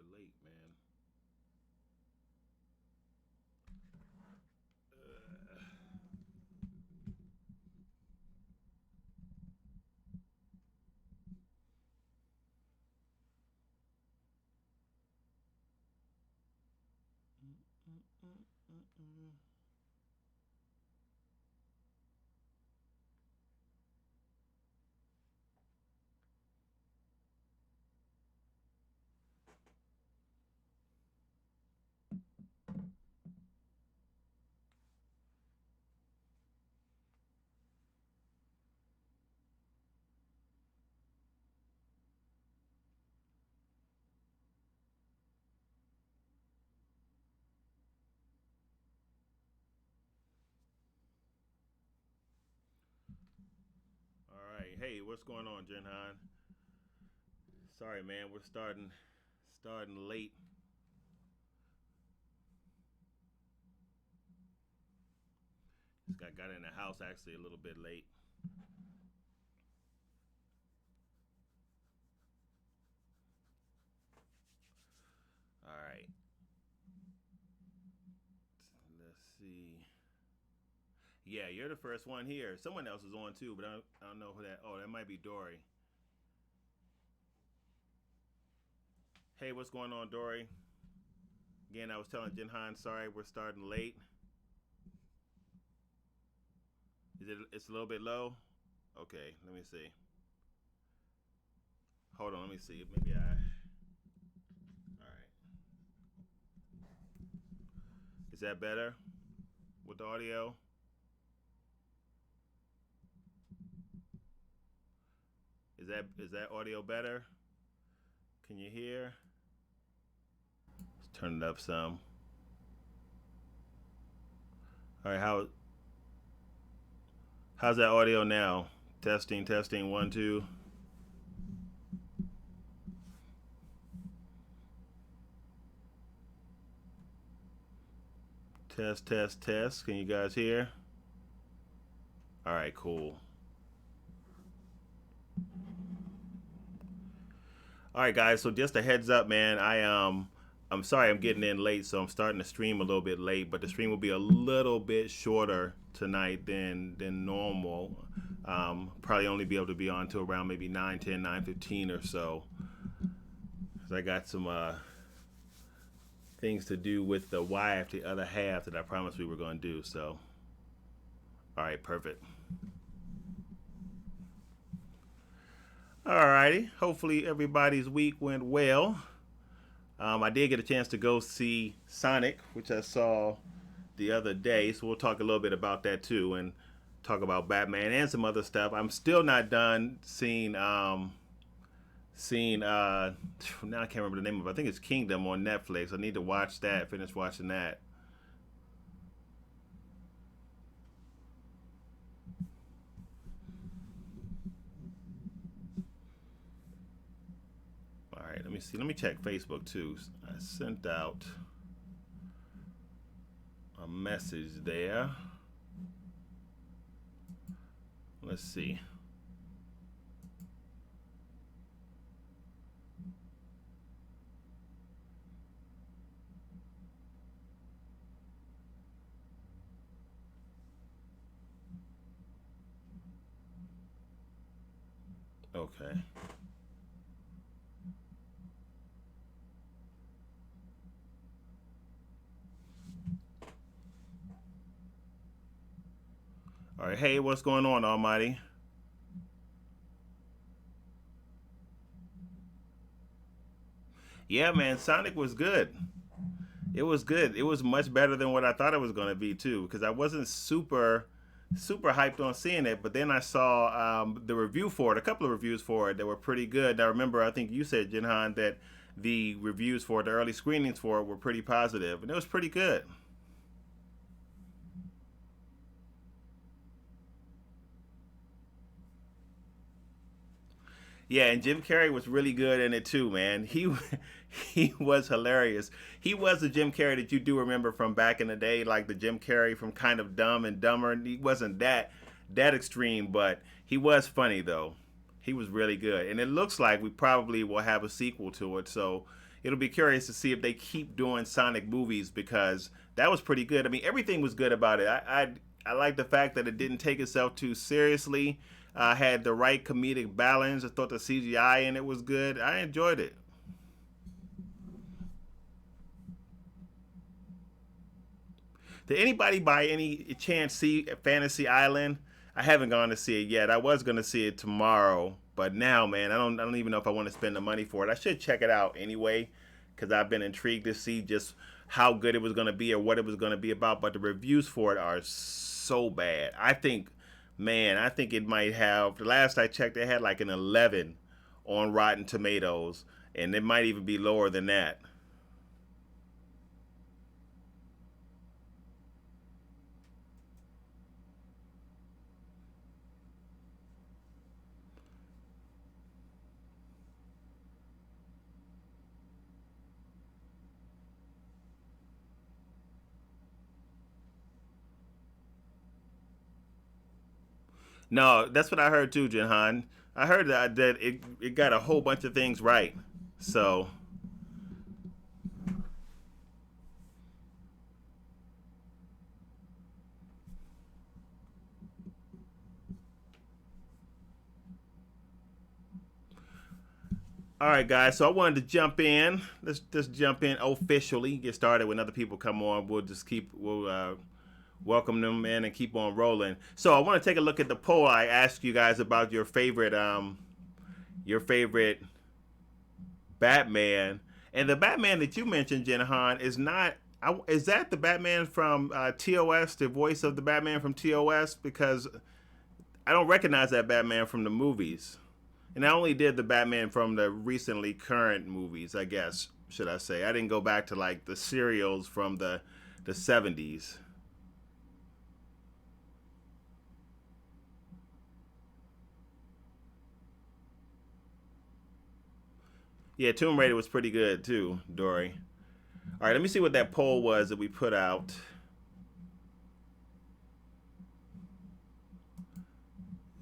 we're late, man. All right. Hey, what's going on, Jinhan? Sorry, man. We're starting late. Just got in the house actually a little bit late. All right. Let's see. Yeah, you're the first one here. Someone else is on too, but I don't know who that. Oh, that might be Dory. Hey, what's going on, Dory? Again, I was telling Jinhan, sorry, we're starting late. Is it? It's a little bit low. Okay, let me see. Hold on, let me see. Maybe I. All right. Is that better with the audio? Is that audio better? Can you hear? Let's turn it up some. All right, how's that audio now? Testing, testing, one, two. Test, test, test. Can you guys hear? All right, cool. All right, guys. So just a heads up, man. I'm sorry I'm getting in late, so I'm starting to stream a little bit late. But the stream will be a little bit shorter tonight than normal. Probably only be able to be on to around maybe 9:10, 9:15 or so. Cause I got some things to do with the wife, the other half that I promised we were going to do. So, all right, perfect. All righty. Hopefully everybody's week went well. I did get a chance to go see Sonic, which I saw the other day. So we'll talk a little bit about that too, and talk about Batman and some other stuff. I'm still not done seeing now I can't remember the name of it. I think it's Kingdom on Netflix. I need to watch that. Finish watching that. All right, let me see. Let me check Facebook too. I sent out a message there. Let's see. Okay. All right. Hey, what's going on, Almighty? Yeah, man. Sonic was good. It was good. It was much better than what I thought it was going to be too, because I wasn't super hyped on seeing it. But then I saw the review for it, a couple of reviews for it that were pretty good. I remember, I think you said, Jinhan, that the reviews for it, the early screenings for it, were pretty positive, and it was pretty good. Yeah, and Jim Carrey was really good in it too, man. He he was hilarious. He was the Jim Carrey that you do remember from back in the day, like the Jim Carrey from Kind of Dumb and Dumber. He wasn't that extreme, but he was funny though. He was really good, and it looks like we probably will have a sequel to it. So, it'll be curious to see if they keep doing Sonic movies because that was pretty good. I mean, everything was good about it. I like the fact that it didn't take itself too seriously. Had the right comedic balance. I thought the CGI in it was good. I enjoyed it. Did anybody by any chance see Fantasy Island? I haven't gone to see it yet. I was going to see it tomorrow, but now, man, I don't even know if I want to spend the money for it. I should check it out anyway, because I've been intrigued to see just how good it was going to be or what it was going to be about. But the reviews for it are so bad. I think, man, I think it might have. The last I checked, it had like an 11 on Rotten Tomatoes, and it might even be lower than that. No, that's what I heard too, Jinhan. I heard that it got a whole bunch of things right. So, all right, guys. So I wanted to jump in. Let's just jump in officially. Get started when other people come on. We'll welcome them in and keep on rolling. So I want to take a look at the poll I asked you guys about your favorite Batman, and the Batman that you mentioned, Jennahan, is not. Is that the Batman from TOS, the voice of the Batman from TOS? Because I don't recognize that Batman from the movies, and I only did the Batman from the recently current movies. I guess should I say? I didn't go back to like the serials from the 70s. Yeah, Tomb Raider was pretty good too, Dory. All right, let me see what that poll was that we put out.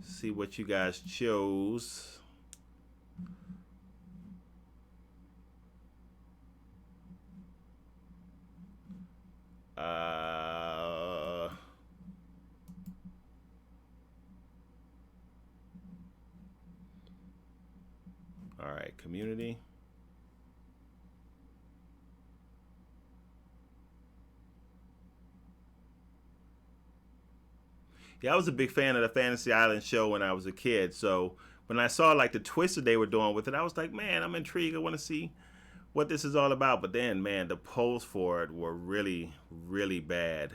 See what you guys chose. Uh, all right, community. Yeah, I was a big fan of the Fantasy Island show when I was a kid. So when I saw like the twist that they were doing with it, I was like, man, I'm intrigued. I want to see what this is all about. But then, man, the polls for it were really, really bad.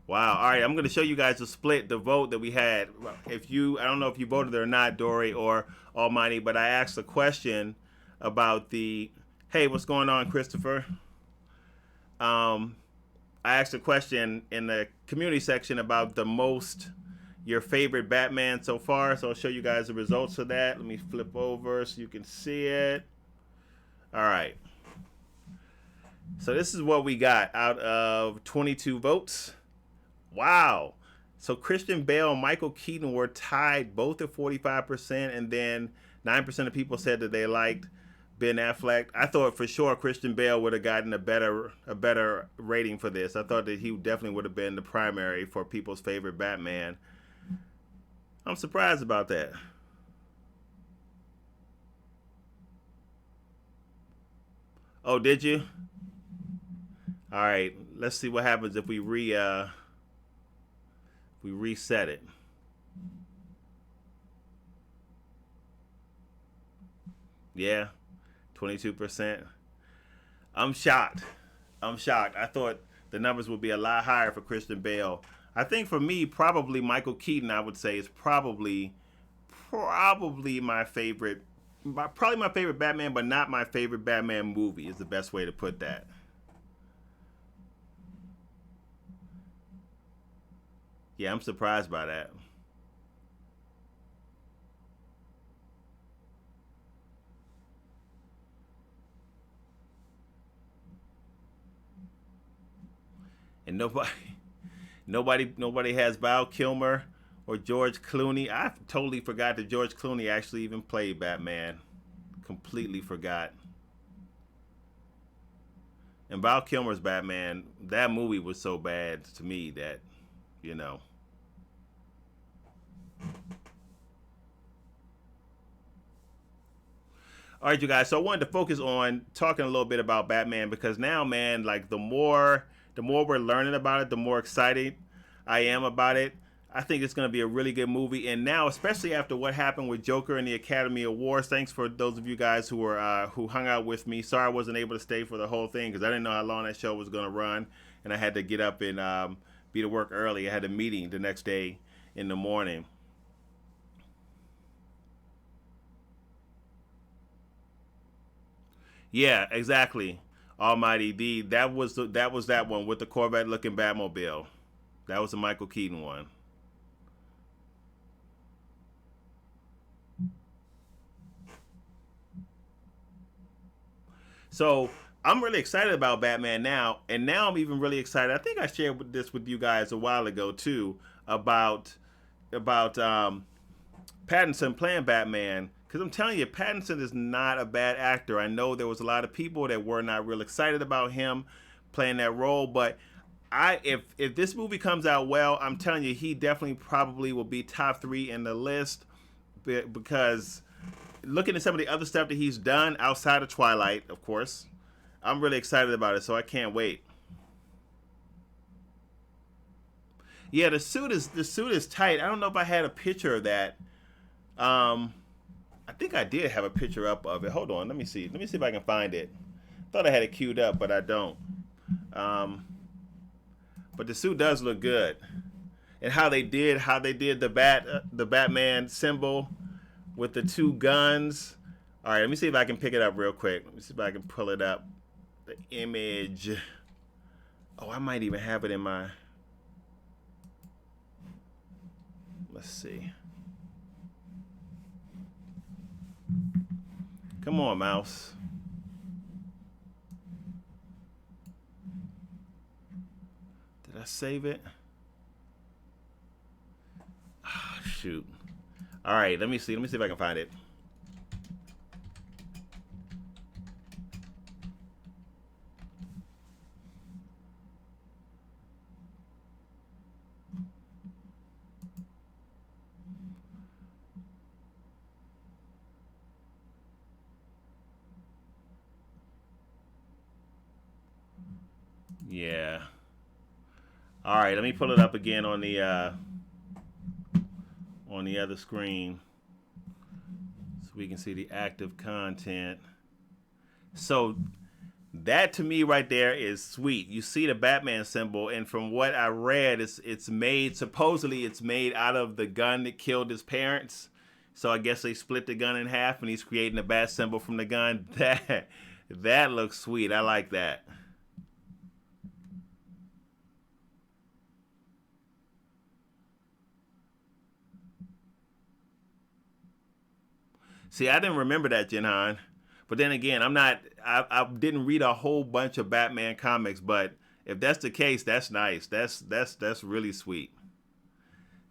Wow. All right, I'm going to show you guys the split, the vote that we had. I don't know if you voted or not, Dory or Almighty, but I asked a question about the. Hey, what's going on, Christopher? Um, I asked a question in the community section about your favorite Batman so far. So I'll show you guys the results of that. Let me flip over so you can see it. All right. So this is what we got out of 22 votes. Wow. So Christian Bale and Michael Keaton were tied both at 45%, and then 9% of people said that they liked Ben Affleck. I thought for sure Christian Bale would have gotten a better rating for this. I thought that he definitely would have been the primary for people's favorite Batman. I'm surprised about that. Oh, did you? All right. Let's see what happens if we reset it. Yeah, 22%. I'm shocked. I'm shocked. I thought the numbers would be a lot higher for Christian Bale. I think for me, probably Michael Keaton. I would say is probably my favorite Batman, but not my favorite Batman movie. Is the best way to put that. Yeah, I'm surprised by that. And nobody, nobody has Val Kilmer Or George Clooney. I totally forgot that George Clooney actually even played Batman. Completely forgot. And Val Kilmer's Batman, that movie was so bad to me that, you know. All right, you guys. So I wanted to focus on talking a little bit about Batman because now, man, like the more we're learning about it, the more excited I am about it. I think it's going to be a really good movie. And now, especially after what happened with Joker and the Academy Awards, thanks for those of you guys who were who hung out with me. Sorry I wasn't able to stay for the whole thing because I didn't know how long that show was going to run, and I had to get up and be to work early. I had a meeting the next day in the morning. Yeah, exactly. Almighty D. That was that one with the Corvette looking Batmobile. That was the Michael Keaton one. So I'm really excited about Batman now, and now I'm even really excited. I think I shared this with you guys a while ago too about about Pattinson playing Batman. Because I'm telling you, Pattinson is not a bad actor. I know there was a lot of people that were not real excited about him playing that role, but if this movie comes out well, I'm telling you, he definitely probably will be top three in the list because looking at some of the other stuff that he's done outside of Twilight, of course, I'm really excited about it. So I can't wait. Yeah, the suit is tight. I don't know if I had a picture of that. Um, I think I did have a picture up of it. Hold on, let me see. Let me see if I can find it. Thought I had it queued up, but I don't. Um, but the suit does look good, and how they did the Batman symbol with the two guns. All right, let me see if I can pick it up real quick. Let me see if I can pull it up. The image. Oh, I might even have it in my. Let's see. Come on, mouse. Did I save it? Ah, shoot. All right, let me see. Let me see if I can find it. Yeah. All right, let me pull it up again on the other screen so we can see the active content. So that to me right there is sweet. You see the Batman symbol, and from what I read, it's made supposedly it's made out of the gun that killed his parents. So I guess they split the gun in half, and he's creating a bat symbol from the gun. That looks sweet. I like that. See, I didn't remember that, Jinhan. But then again, I'm not. I didn't read a whole bunch of Batman comics, but if that's the case, that's nice. That's really sweet.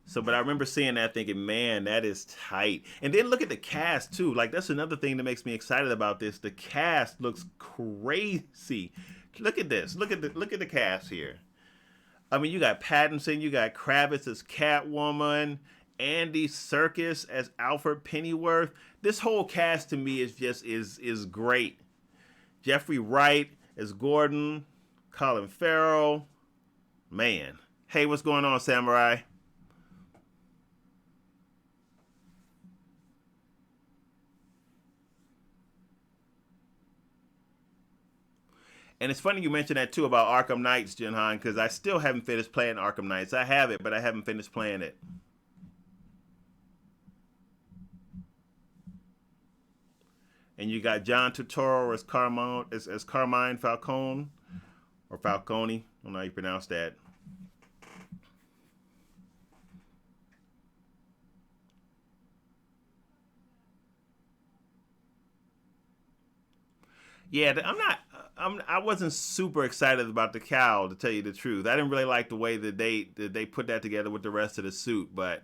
So, but I remember seeing that, thinking, man, that is tight. And then look at the cast too. Like that's another thing that makes me excited about this. The cast looks crazy. Look at this. Look at the cast here. I mean, you got Pattinson, you got Kravitz as Catwoman, Andy Serkis as Alfred Pennyworth. This whole cast to me is great. Jeffrey Wright as Gordon, Colin Farrell, man. Hey, what's going on, Samurai? And it's funny you mentioned that too about Arkham Knights, Jinhan, because I still haven't finished playing Arkham Knights. I have it, but I haven't finished playing it. And you got John Turturro as Carmine Falcone or Falcone. I don't know how you pronounce that. Yeah, I'm not. I wasn't super excited about the cowl, to tell you the truth. I didn't really like the way that they put that together with the rest of the suit, but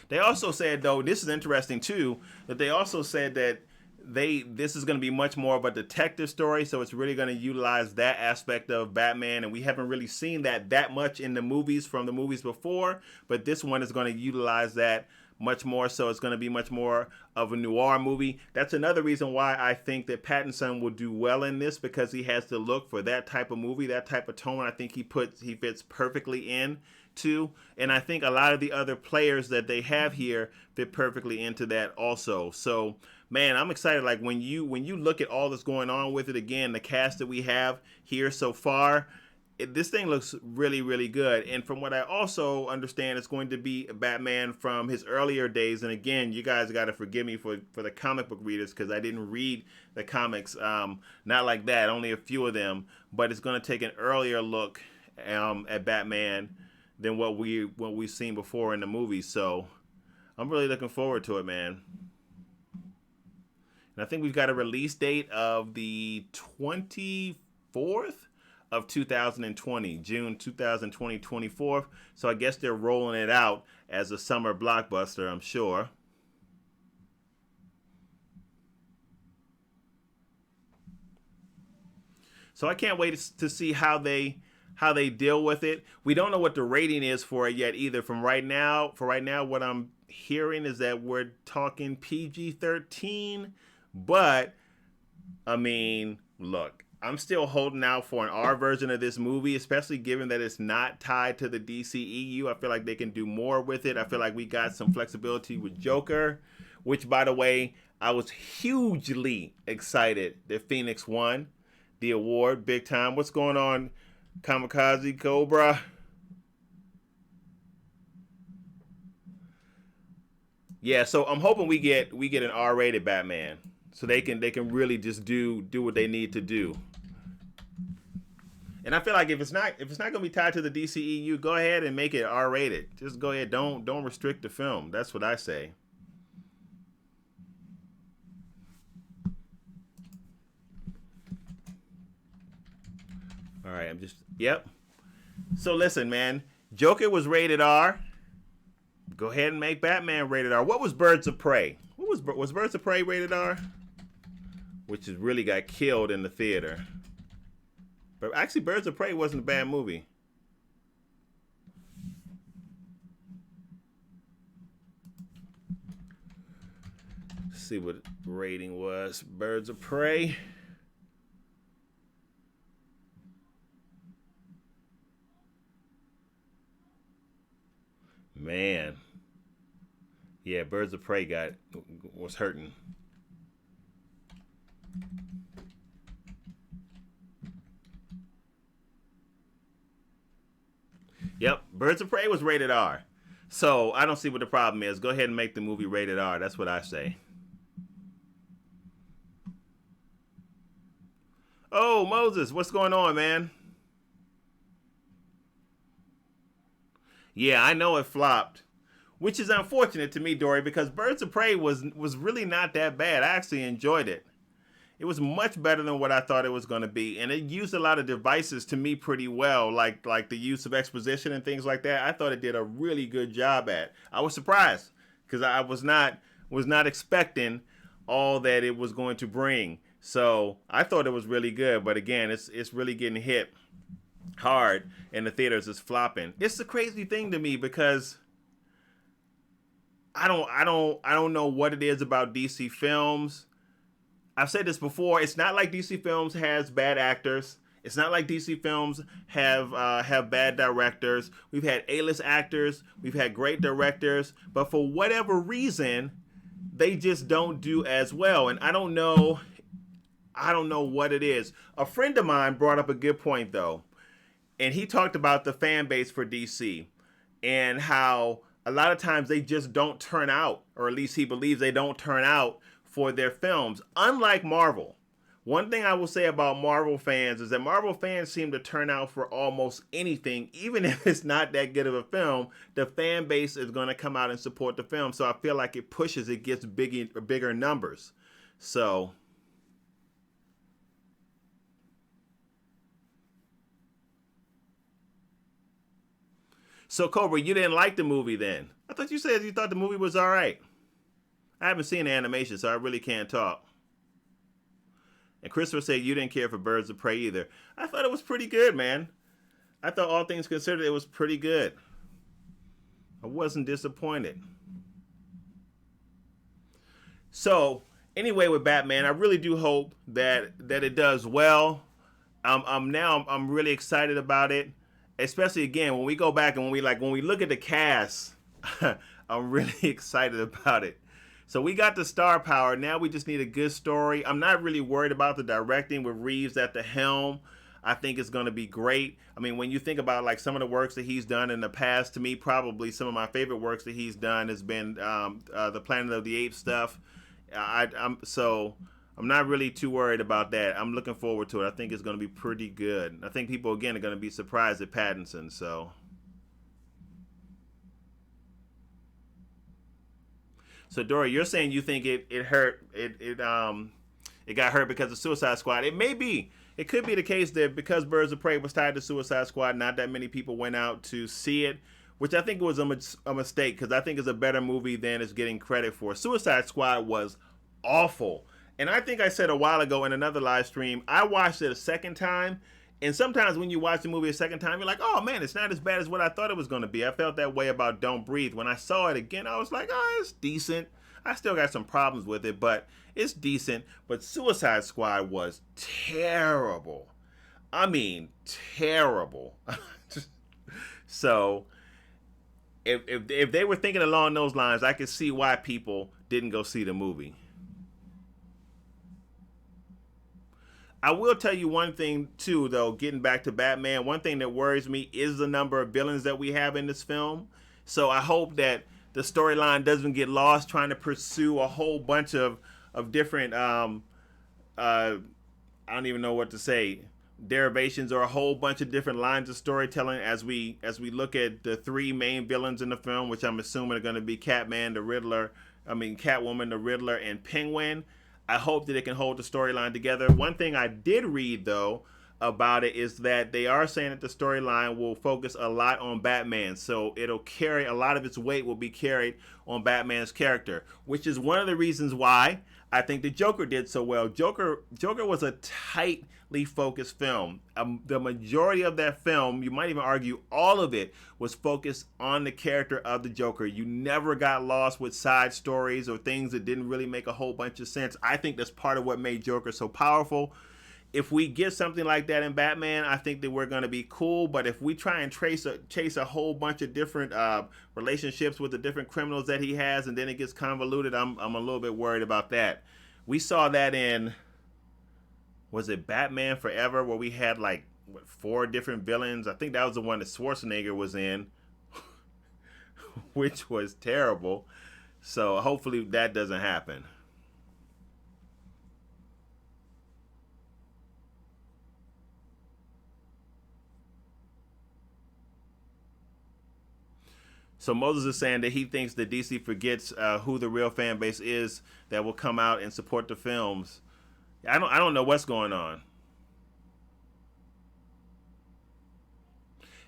They also said, though, this is interesting too, that they also said that this is going to be much more of a detective story, so it's really going to utilize that aspect of Batman, and we haven't really seen that much in the movies from the movies before, but this one is going to utilize that much more, so it's going to be much more of a noir movie. That's another reason why I think that Pattinson will do well in this, because he has the look for that type of movie, that type of tone. I think he fits perfectly in to, and I think a lot of the other players that they have here fit perfectly into that also. So man, I'm excited. Like when you look at all that's going on with it, again, the cast that we have here so far, this thing looks really, really good. And from what I also understand, it's going to be Batman from his earlier days. And again, you guys got to forgive me for the comic book readers, because I didn't read the comics, not like that, only a few of them. But it's going to take an earlier look at Batman than what we've seen before in the movies. So I'm really looking forward to it, man. And I think we've got a release date of the 24th of 2020, June 2020, 24th. So I guess they're rolling it out as a summer blockbuster, I'm sure. So I can't wait to see how they deal with it. We don't know what the rating is for it yet either. For right now, what I'm hearing is that we're talking PG-13. But I mean, look, I'm still holding out for an R version of this movie, especially given that it's not tied to the DCEU. I feel like they can do more with it. I feel like we got some flexibility with Joker, which, by the way, I was hugely excited that Phoenix won the award big time. What's going on, Kamikaze Cobra? Yeah, so I'm hoping we get an R-rated Batman, so they can really just do what they need to do. And I feel like if it's not gonna be tied to the DCEU, go ahead and make it R-rated. Just go ahead, don't restrict the film. That's what I say. All right, yep. So listen, man, Joker was rated R. Go ahead and make Batman rated R. What was Birds of Prey? What was Birds of Prey rated R? Which has really got killed in the theater. But actually, Birds of Prey wasn't a bad movie. Let's see what rating was. Birds of Prey. Man. Yeah, Birds of Prey was hurting. Yep, Birds of Prey was rated R. So I don't see what the problem is. Go ahead and make the movie rated R. That's what I say. Oh, Moses, what's going on, man? Yeah, I know it flopped, which is unfortunate to me, Dory, because Birds of Prey was really not that bad. I actually enjoyed it. It was much better than what I thought it was going to be, and it used a lot of devices to me pretty well, like the use of exposition and things like that. I thought it did a really good job at. I was surprised because I was not expecting all that it was going to bring. So I thought it was really good, but again, it's really getting hit hard, and the theaters is flopping. It's a crazy thing to me because I don't know what it is about DC films. I've said this before. It's not like DC Films has bad actors. It's not like DC Films have bad directors. We've had A-list actors. We've had great directors, but for whatever reason, they just don't do as well. And I don't know. I don't know what it is. A friend of mine brought up a good point though, and he talked about the fan base for DC and how a lot of times they just don't turn out, or at least he believes they don't turn out for their films, unlike Marvel. One thing I will say about Marvel fans is that Marvel fans seem to turn out for almost anything, even if it's not that good of a film. The fan base is going to come out and support the film, so I feel like it gets bigger numbers. So, so Cobra, you didn't like the movie then? I I thought you said you thought the movie was all right. I haven't seen the animation, so I really can't talk. And Christopher said you didn't care for Birds of Prey either. I thought it was pretty good, man. I thought all things considered, it was pretty good. I wasn't disappointed. So anyway, with Batman, I really do hope that it does well. I'm really excited about it, especially again when we go back and when we look at the cast. I'm really excited about it. So we got the star power. Now we just need a good story. I'm not really worried about the directing with Reeves at the helm. I think it's going to be great. I mean, when you think about like some of the works that he's done in the past, to me, probably some of my favorite works that he's done has been the Planet of the Apes stuff. I'm not really too worried about that. I'm looking forward to it. I think it's going to be pretty good. I think people again are going to be surprised at Pattinson. So Dory, you're saying you think it hurt it got hurt because of Suicide Squad. It may be. It could be the case that because Birds of Prey was tied to Suicide Squad, not that many people went out to see it, which I think was a mistake because I think it's a better movie than it's getting credit for. Suicide Squad was awful. And I think I said a while ago in another live stream, I watched it a second time. And sometimes when you watch the movie a second time, you're like, oh man, it's not as bad as what I thought it was going to be. I felt that way about Don't Breathe. When I saw it again, I was like, oh, it's decent. I still got some problems with it, but it's decent. But Suicide Squad was terrible. I mean, terrible. So, if they were thinking along those lines, I could see why people didn't go see the movie. I will tell you one thing too, though. Getting back to Batman, one thing that worries me is the number of villains that we have in this film. So I hope that the storyline doesn't get lost trying to pursue a whole bunch of different I don't even know what to say, derivations or a whole bunch of different lines of storytelling as we look at the three main villains in the film, which I'm assuming are going to be Catwoman, the Riddler, and Penguin. I hope that it can hold the storyline together. One thing I did read, though, about it is that they are saying that the storyline will focus a lot on Batman. So it'll carry a lot of its weight will be carried on Batman's character, which is one of the reasons why I think the Joker did so well. Joker was a tightly focused film. The majority of that film, you might even argue all of it, was focused on the character of the Joker. You never got lost with side stories or things that didn't really make a whole bunch of sense. I think that's part of what made Joker so powerful. If we get something like that in Batman, I think that we're going to be cool. But if we try and chase a whole bunch of different relationships with the different criminals that he has, and then it gets convoluted, I'm a little bit worried about that. We saw that in, was it Batman Forever, where we had like four different villains? I think that was the one that Schwarzenegger was in, which was terrible. So hopefully that doesn't happen. So Moses is saying that he thinks that DC forgets who the real fan base is that will come out and support the films. I don't know what's going on.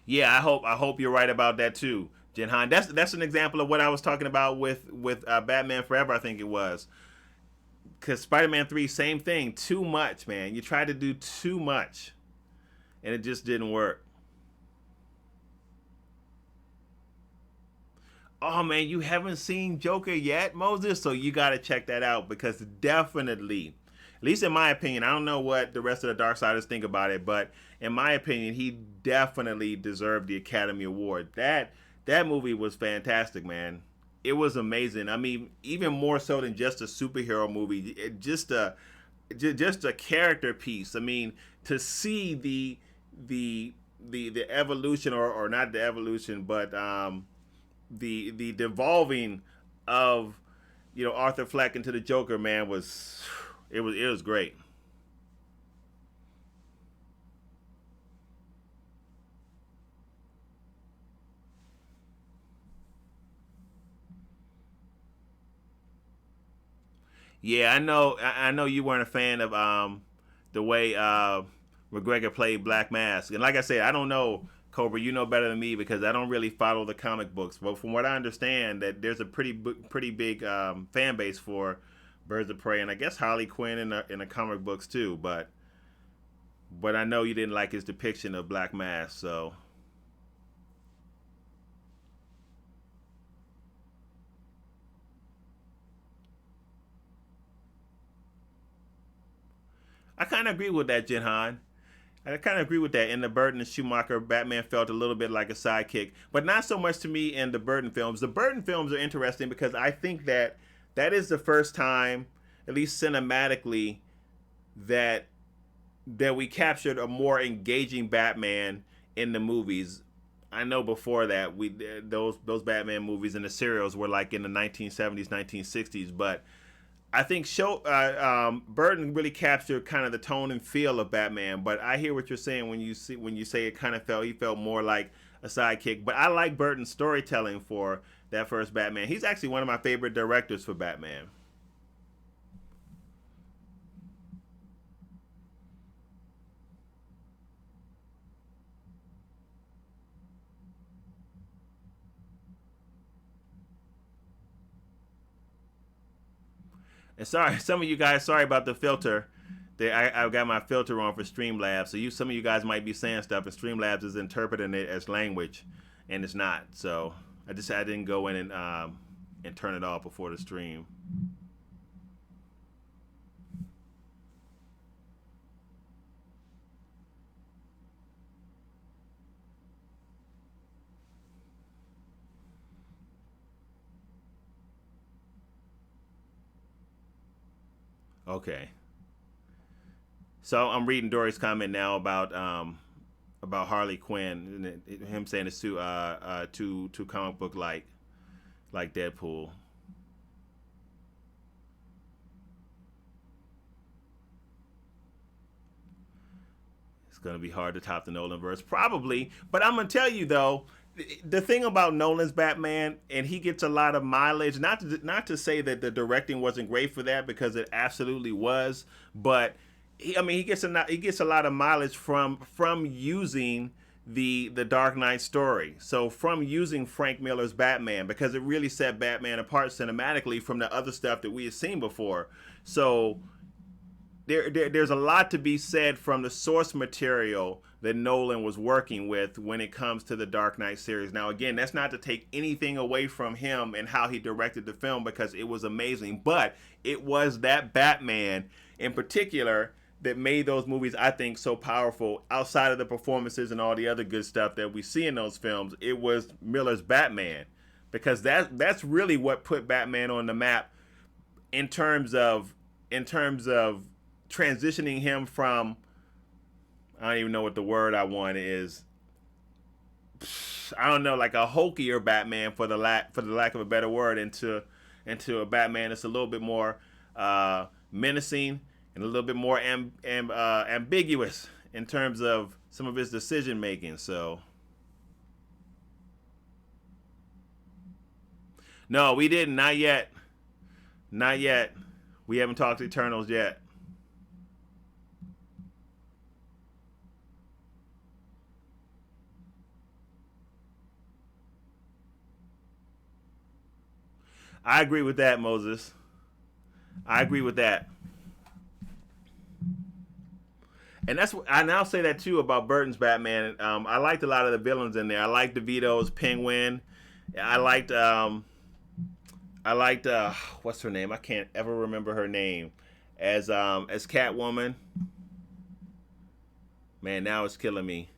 Yeah, I hope you're right about that too, Jinhan. That's an example of what I was talking about with Batman Forever. I think it was because Spider-Man 3, same thing. Too much, man. You tried to do too much, and it just didn't work. Oh man, you haven't seen Joker yet, Moses? So you got to check that out because definitely, at least in my opinion, I don't know what the rest of the Darksiders think about it, but in my opinion, he definitely deserved the Academy Award. That movie was fantastic, man. It was amazing. I mean, even more so than just a superhero movie, just a character piece. I mean, to see the evolution or not the evolution, but the devolving of Arthur Fleck into the Joker, man, it was great. Yeah, I know you weren't a fan of the way McGregor played Black Mask, and like I said, I don't know Cobra, you know better than me because I don't really follow the comic books. But from what I understand, that there's a pretty big fan base for Birds of Prey, and I guess Harley Quinn in the comic books too. But I know you didn't like his depiction of Black Mask, so I kind of agree with that, Jinhan. I kind of agree with that. In the Burton and Schumacher, Batman felt a little bit like a sidekick, but not so much to me in the Burton films. The Burton films are interesting because I think that that is the first time, at least cinematically, that we captured a more engaging Batman in the movies. I know before that those Batman movies and the serials were like in the 1970s, 1960s, but I think Burton really captured kind of the tone and feel of Batman. But I hear what you're saying when you say it kind of felt he felt more like a sidekick. But I like Burton's storytelling for that first Batman. He's actually one of my favorite directors for Batman. And sorry, some of you guys, sorry about the filter. I got my filter on for Streamlabs, so some of you guys might be saying stuff, and Streamlabs is interpreting it as language, and it's not. So I didn't go in and turn it off before the stream. Okay. So I'm reading Dory's comment now about Harley Quinn and him saying it's too comic book like Deadpool. It's gonna be hard to top the Nolan verse, probably. But I'm gonna tell you though, the thing about Nolan's Batman, and he gets a lot of mileage. Not to say that the directing wasn't great for that, because it absolutely was. But I mean, he gets a lot of mileage from using the Dark Knight story. So from using Frank Miller's Batman, because it really set Batman apart cinematically from the other stuff that we had seen before. So there's a lot to be said from the source material that Nolan was working with when it comes to the Dark Knight series. Now, again, that's not to take anything away from him and how he directed the film, because it was amazing. But it was that Batman in particular that made those movies, I think, so powerful. Outside of the performances and all the other good stuff that we see in those films, it was Miller's Batman, because that's really what put Batman on the map in terms of transitioning him from, I don't even know what the word I want is. I don't know, like a hulkier Batman, for the lack of a better word, into a Batman that's a little bit more menacing and a little bit more ambiguous in terms of some of his decision making. So no, we didn't. Not yet. Not yet. We haven't talked Eternals yet. I agree with that, Moses. I agree with that. And that's what I now say that too about Burton's Batman. I liked a lot of the villains in there. I liked DeVito's Penguin. I liked what's her name? I can't ever remember her name as Catwoman. Man, now it's killing me.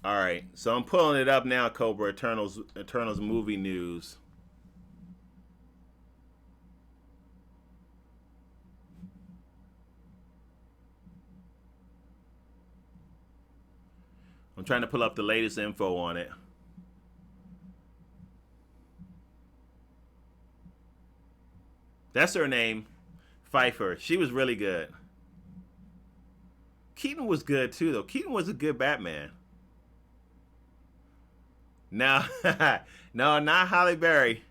All right, so I'm pulling it up now, Cobra. Eternals movie news. I'm trying to pull up the latest info on it. That's her name, Pfeiffer. She was really good. Keaton was good too, though. Keaton was a good Batman. No, no, not Halle Berry.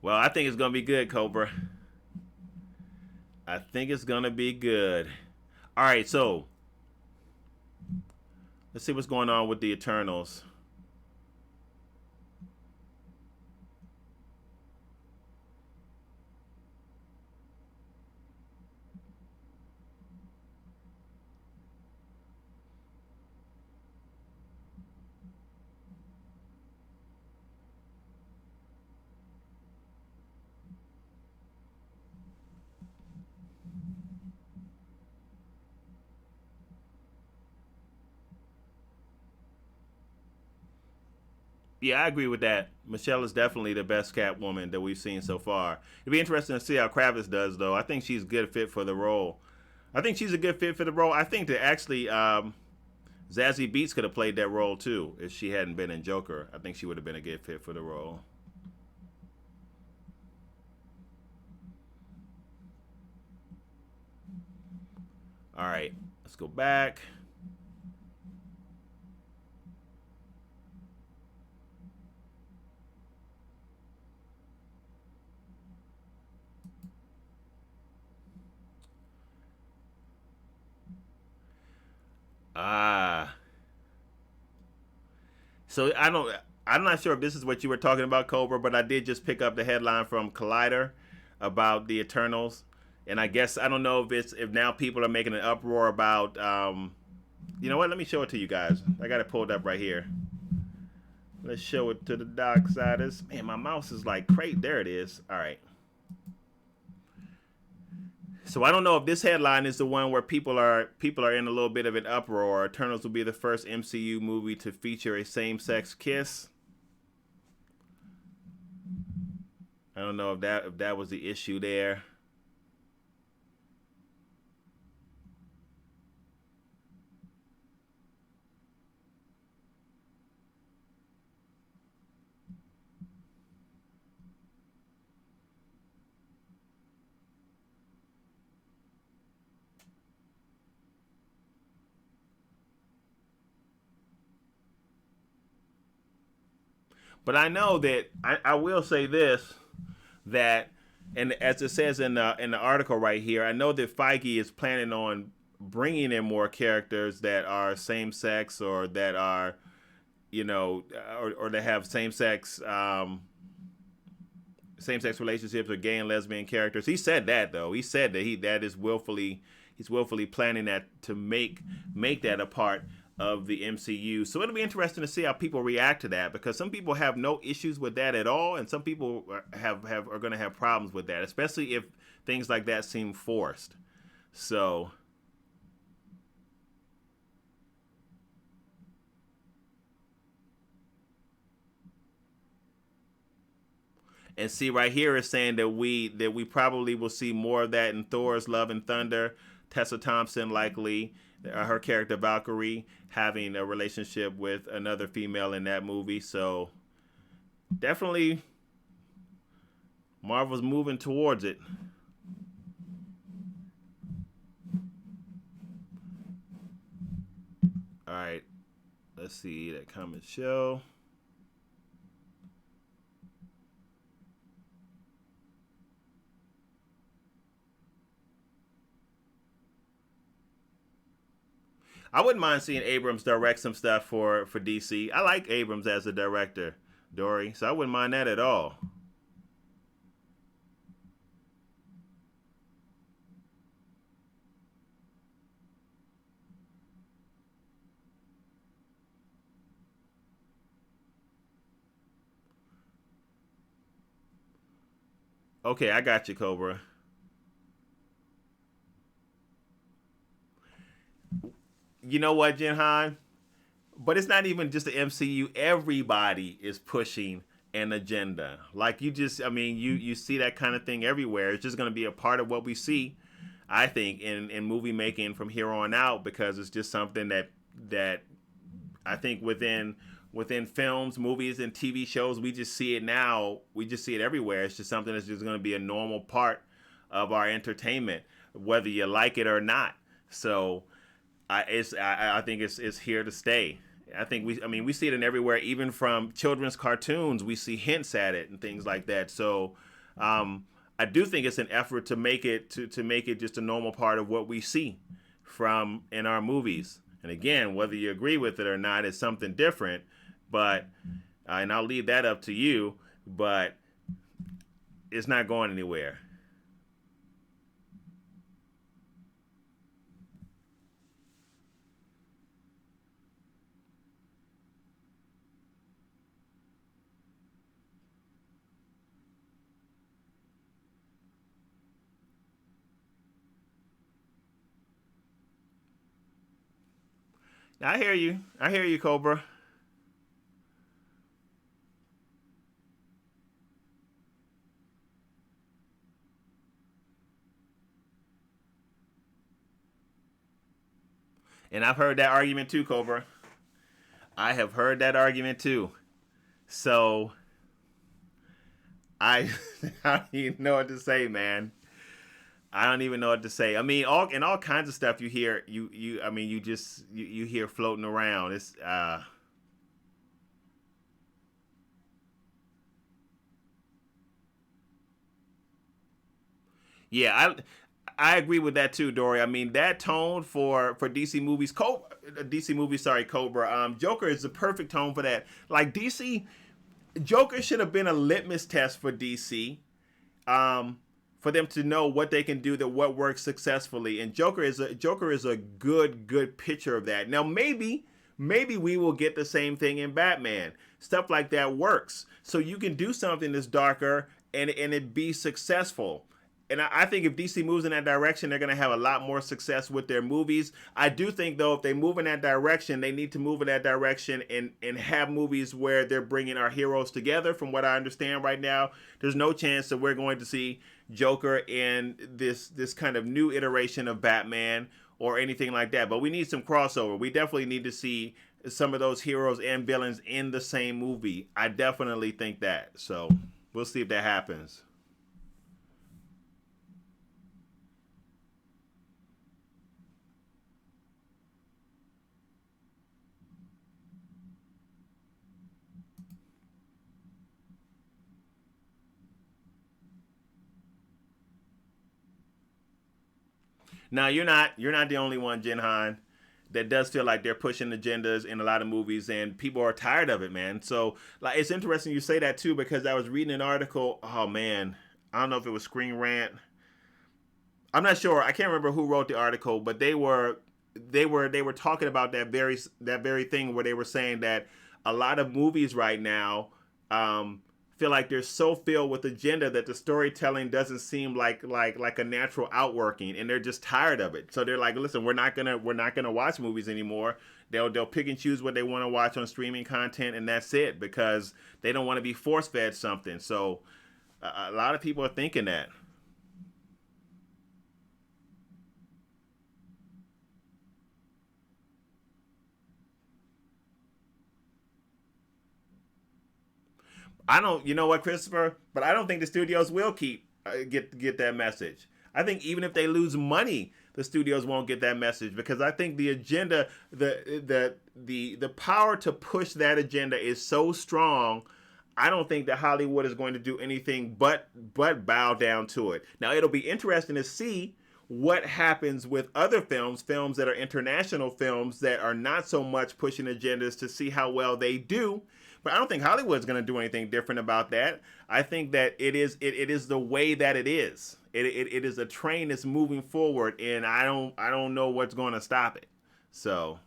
Well, I think it's gonna be good, Cobra. I think it's gonna be good. All right, so let's see what's going on with the Eternals. Yeah, I agree with that. Michelle is definitely the best Catwoman that we've seen so far. It'd be interesting to see how Kravitz does, though. I think she's a good fit for the role. I think she's a good fit for the role. I think that actually Zazie Beetz could have played that role too if she hadn't been in Joker. I think she would have been a good fit for the role. All right, let's go back. Ah, so I don't. I'm not sure if this is what you were talking about, Cobra, but I did just pick up the headline from Collider about the Eternals, and I guess I don't know if it's if now people are making an uproar about. You know what? Let me show it to you guys. I got it pulled up right here. Let's show it to the doc siders. Man, my mouse is like crazy. There it is. All right. So I don't know if this headline is the one where people are in a little bit of an uproar. Eternals will be the first MCU movie to feature a same-sex kiss. I don't know if that was the issue there. But I know that I will say this that, and as it says in the article right here, I know that Feige is planning on bringing in more characters that are same sex or that are or that have same sex relationships or gay and lesbian characters. He said that though. He said that he's willfully planning that to make that a part of the MCU. So it'll be interesting to see how people react to that because some people have no issues with that at all, and some people have are going to have problems with that, especially if things like that seem forced. So and see right here is saying that we probably will see more of that in Thor's Love and Thunder. Tessa Thompson likely her character Valkyrie having a relationship with another female in that movie. So definitely Marvel's moving towards it. All right, let's see that comment show. I wouldn't mind seeing Abrams direct some stuff for DC. I like Abrams as a director, Dory, so I wouldn't mind that at all. Okay, I got you, Cobra. You know what, Jinhan? But it's not even just the MCU. Everybody is pushing an agenda. Like I mean, you see that kind of thing everywhere. It's just going to be a part of what we see, I think, in movie making from here on out because it's just something that I think within films, movies, and TV shows, we just see it now. We just see it everywhere. It's just something that's just going to be a normal part of our entertainment, whether you like it or not. So I think it's here to stay. I mean we see it in everywhere, even from children's cartoons. We see hints at it and things like that. So Um, I do think it's an effort to make it to make it just a normal part of what we see from in our movies. And again, whether you agree with it or not is something different. But and I'll leave that up to you. But it's not going anywhere. I hear you. I hear you, Cobra. And I've heard that argument too, Cobra. I have heard that argument too. So I, I don't even know what to say, man. I don't even know what to say. I mean, all kinds of stuff you hear, I mean, you hear floating around. It's yeah, I agree with that too, Dory. I mean, that tone for DC movies, DC movies, sorry, Cobra. Joker is the perfect tone for that. Like DC, Joker should have been a litmus test for DC. For them to know what they can do, that what works successfully, and Joker is a good picture of that. Now maybe we will get the same thing in Batman. Stuff like that works. So you can do something that's darker and it be successful. And I think if DC moves in that direction, they're going to have a lot more success with their movies. I do think, though, if they move in that direction, they need to move in that direction and have movies where they're bringing our heroes together. From what I understand right now, there's no chance that we're going to see Joker in this kind of new iteration of Batman or anything like that. But we need some crossover. We definitely need to see some of those heroes and villains in the same movie. I definitely think that. So we'll see if that happens. Now you're not the only one, Jinhan, that does feel like they're pushing agendas in a lot of movies, and people are tired of it, man. So like, it's interesting you say that too, because I was reading an article. Oh man, I don't know if it was Screen Rant. I'm not sure. I can't remember who wrote the article, but they were talking about that very thing where they were saying that a lot of movies right now feel like they're so filled with agenda that the storytelling doesn't seem like a natural outworking, and they're just tired of it. So they're like, listen, we're not gonna watch movies anymore. They'll pick and choose what they want to watch on streaming content, and that's it, because they don't want to be force fed something. So a lot of people are thinking that. I don't, you know what, Christopher? But I don't think the studios will keep get that message. I think even if they lose money, the studios won't get that message, because I think the agenda, the power to push that agenda is so strong. I don't think that Hollywood is going to do anything but bow down to it. Now it'll be interesting to see what happens with other films that are international films that are not so much pushing agendas, to see how well they do. But I don't think Hollywood's going to do anything different about that. I think that it is the way that it is. It is a train that's moving forward, and I don't know what's going to stop it. So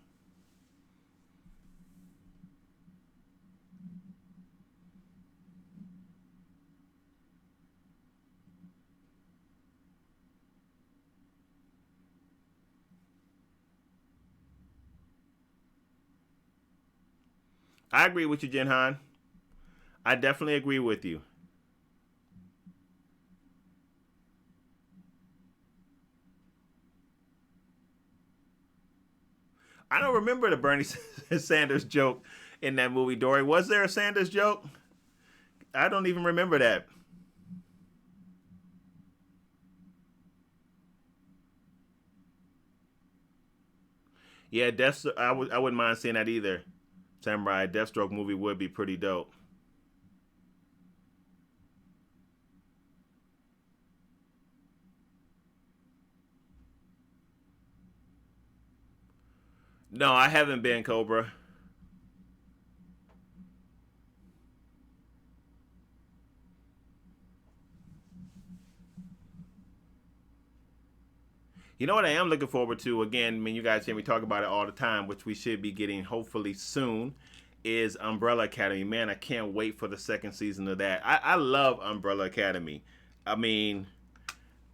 I agree with you, Jinhan. I definitely agree with you. I don't remember the Bernie Sanders joke in that movie, Dory. Was there a Sanders joke? I don't even remember that. Yeah, Death. I wouldn't mind seeing that either. Samurai Deathstroke movie would be pretty dope. No, I haven't been, Cobra. You know what I am looking forward to? Again, I mean, you guys hear me talk about it all the time, which we should be getting hopefully soon, is Umbrella Academy. Man, I can't wait for the second season of that. I love Umbrella Academy. I mean,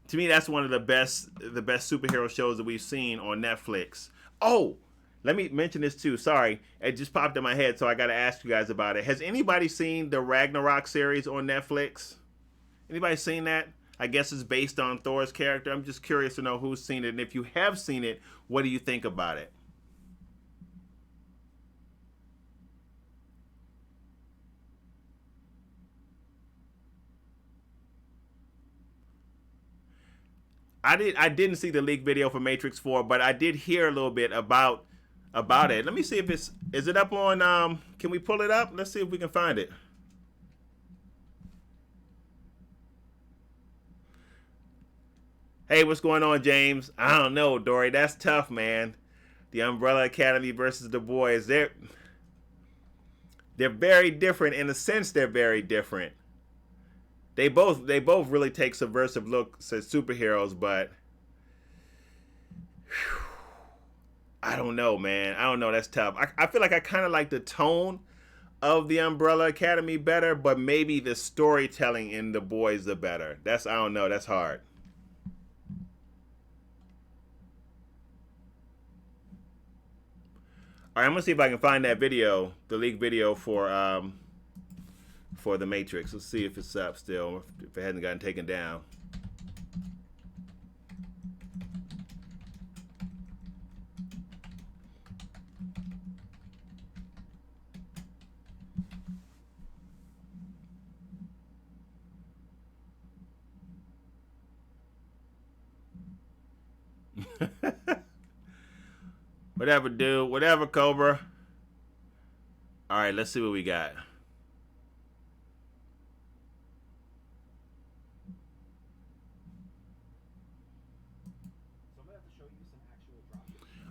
to me, that's one of the best superhero shows that we've seen on Netflix. Oh, let me mention this too. Sorry, it just popped in my head, so I got to ask you guys about it. Has anybody seen the Ragnarok series on Netflix? Anybody seen that? I guess it's based on Thor's character. I'm just curious to know who's seen it, and if you have seen it, what do you think about it? I didn't see the leak video for Matrix 4, but I did hear a little bit about it. Let me see if it's is it up on can we pull it up? Let's see if we can find it. Hey, what's going on, James? I don't know, Dory. That's tough, man. The Umbrella Academy versus the boys. They're very different in a sense. They're very different. They both really take subversive looks at superheroes, but I don't know, man. I don't know. That's tough. I feel like I kind of like the tone of the Umbrella Academy better, but maybe the storytelling in the boys the better. That's I don't know. That's hard. All right, I'm gonna see if I can find that video, the leak video for the Matrix. Let's see if it's up still, if it hasn't gotten taken down. Whatever, dude. Whatever, Cobra. All right, let's see what we got.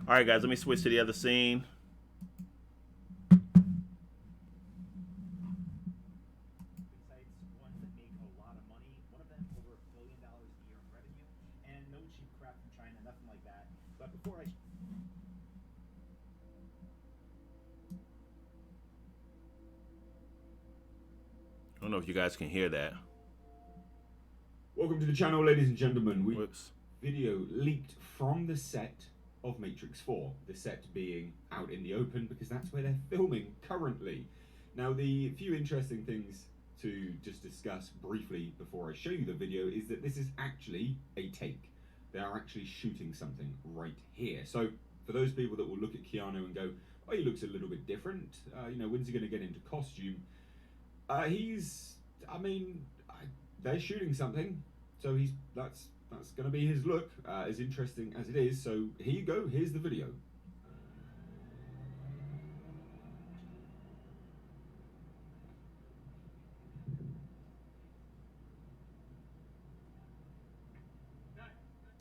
All right, guys. Let me switch to the other scene. I don't know if you guys can hear that. Welcome to the channel, ladies and gentlemen. Whoops. Video leaked from the set of Matrix 4, the set being out in the open because that's where they're filming currently. Now, the few interesting things to just discuss briefly before I show you the video is that this is actually a take. They are actually shooting something right here. So for those people that will look at Keanu and go, oh, he looks a little bit different, when's he going to get into costume? They're shooting something, so that's going to be his look, as interesting as it is. So here you go. Here's the video.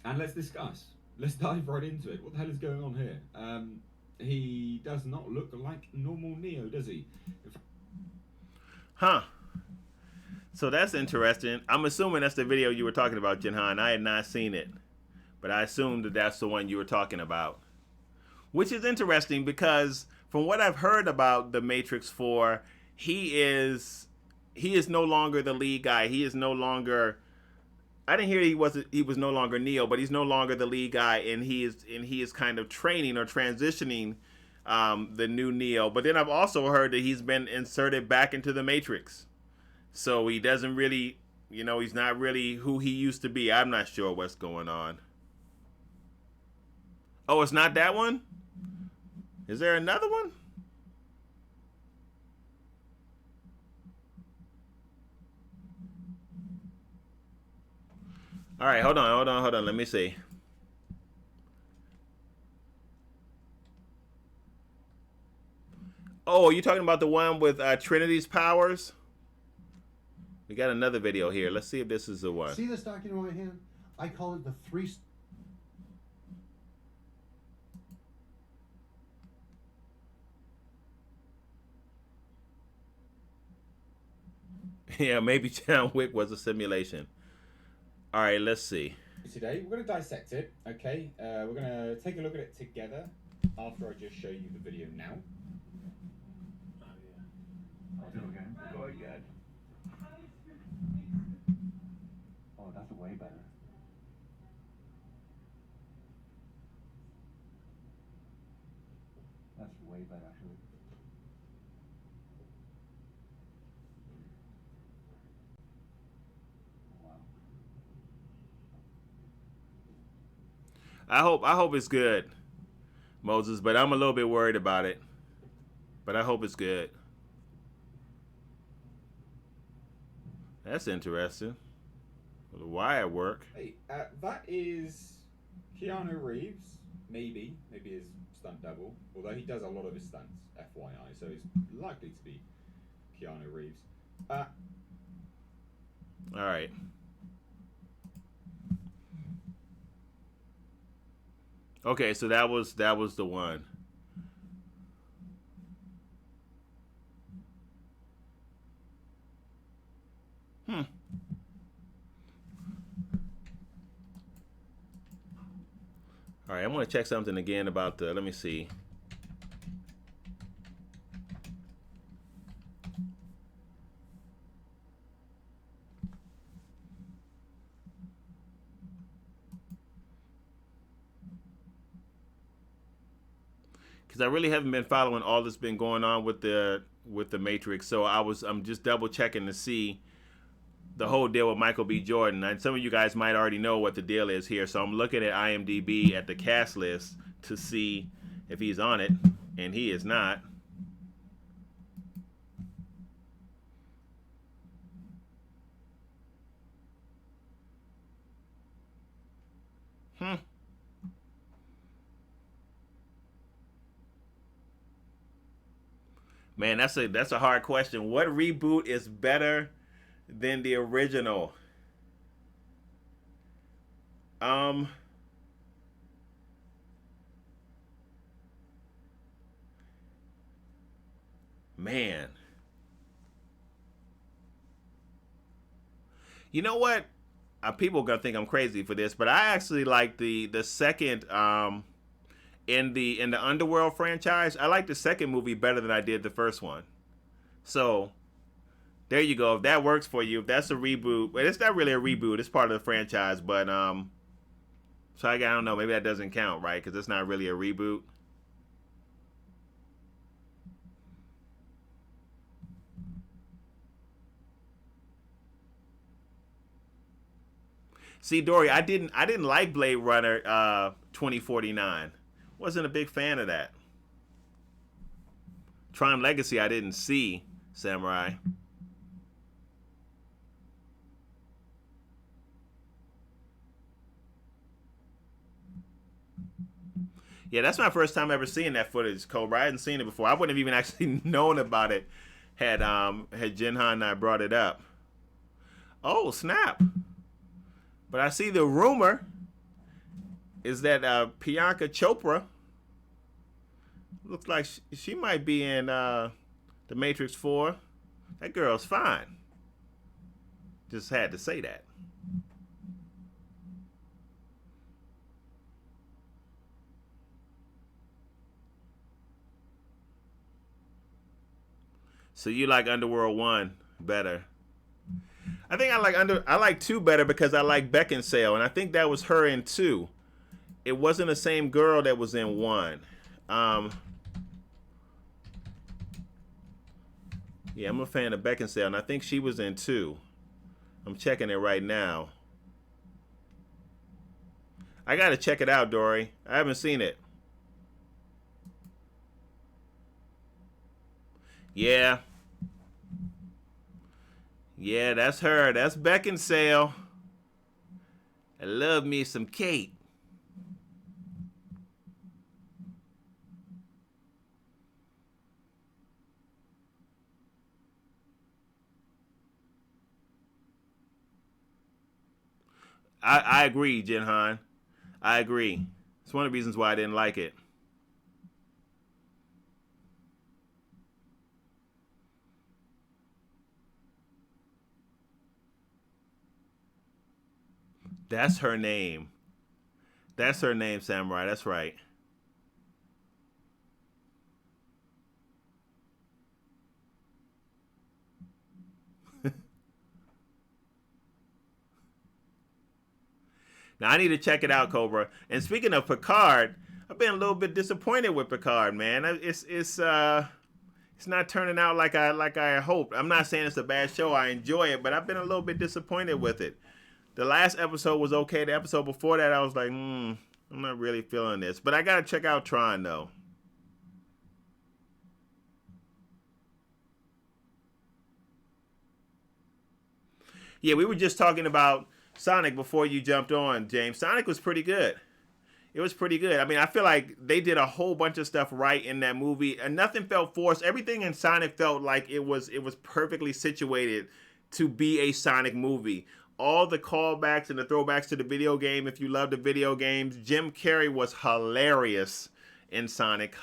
And let's discuss. Let's dive right into it. What the hell is going on here? He does not look like normal Neo, does he? Huh. So that's interesting. I'm assuming that's the video you were talking about, Jinhan. I had not seen it, but I assumed that that's the one you were talking about. Which is interesting because from what I've heard about the Matrix 4, he is no longer the lead guy. He is no longer I didn't hear he was no longer Neo, but he's no longer the lead guy, and he is kind of training or transitioning the new Neo. But then I've also heard that he's been inserted back into the Matrix, so he doesn't really, he's not really who he used to be. I'm not sure what's going on. Oh, it's not that one. Is there another one? All right, hold on. Let me see. Oh, are you talking about the one with Trinity's powers? We got another video here. Let's see if this is the one. See this document in my hand? I call it the three. Yeah, maybe John Wick was a simulation. All right, let's see. Today, we're going to dissect it, okay? We're going to take a look at it together after I just show you the video now. Oh yeah. I'll do it again. Go again. Oh, that's way better. That's way better, actually. Wow. I hope it's good, Moses, but I'm a little bit worried about it. But I hope it's good. That's interesting. Why at work? Hey, that is Keanu Reeves, maybe his stunt double, although he does a lot of his stunts, FYI, so it's likely to be Keanu Reeves. All right. Okay, so that was the one. Hmm. All right, I'm gonna check something again about the. Let me see. Because I really haven't been following all that's been going on with the Matrix, so I'm just double checking to see the whole deal with Michael B. Jordan. And some of you guys might already know what the deal is here, so I'm looking at IMDb at the cast list to see if he's on it, and he is not. Hmm. Man, that's a hard question. What reboot is better than the original? Um, man. You know what? People are gonna think I'm crazy for this, but I actually like the second in the Underworld franchise. I like the second movie better than I did the first one. So there you go. If that works for you, if that's a reboot, but it's not really a reboot. It's part of the franchise, but so I don't know. Maybe that doesn't count, right? Because it's not really a reboot. See, Dory, I didn't like Blade Runner 2049. Wasn't a big fan of that. Tron Legacy, I didn't see. Samurai. Yeah, that's my first time ever seeing that footage, Cobra. I hadn't seen it before. I wouldn't have even actually known about it had Jinhan not brought it up. Oh, snap. But I see the rumor is that Priyanka Chopra looks like she might be in The Matrix 4. That girl's fine. Just had to say that. So you like Underworld 1 better. I think I like 2 better because I like Beckinsale, and I think that was her in 2. It wasn't the same girl that was in 1. Yeah, I'm a fan of Beckinsale, and I think she was in 2. I'm checking it right now. I gotta check it out, Dory. I haven't seen it. Yeah. Yeah, that's her. That's Beckinsale. I love me some Kate. I agree, Jinhan. I agree. It's one of the reasons why I didn't like it. That's her name. That's her name, Samurai. That's right. Now I need to check it out, Cobra. And speaking of Picard, I've been a little bit disappointed with Picard, man. It's not turning out like I hoped. I'm not saying it's a bad show. I enjoy it, but I've been a little bit disappointed with it. The last episode was okay. The episode before that, I was like, I'm not really feeling this. But I gotta check out Tron though. Yeah, we were just talking about Sonic before you jumped on, James. Sonic was pretty good. It was pretty good. I mean, I feel like they did a whole bunch of stuff right in that movie, and nothing felt forced. Everything in Sonic felt like it was perfectly situated to be a Sonic movie. All the callbacks and the throwbacks to the video game. If you love the video games, Jim Carrey was hilarious in Sonic.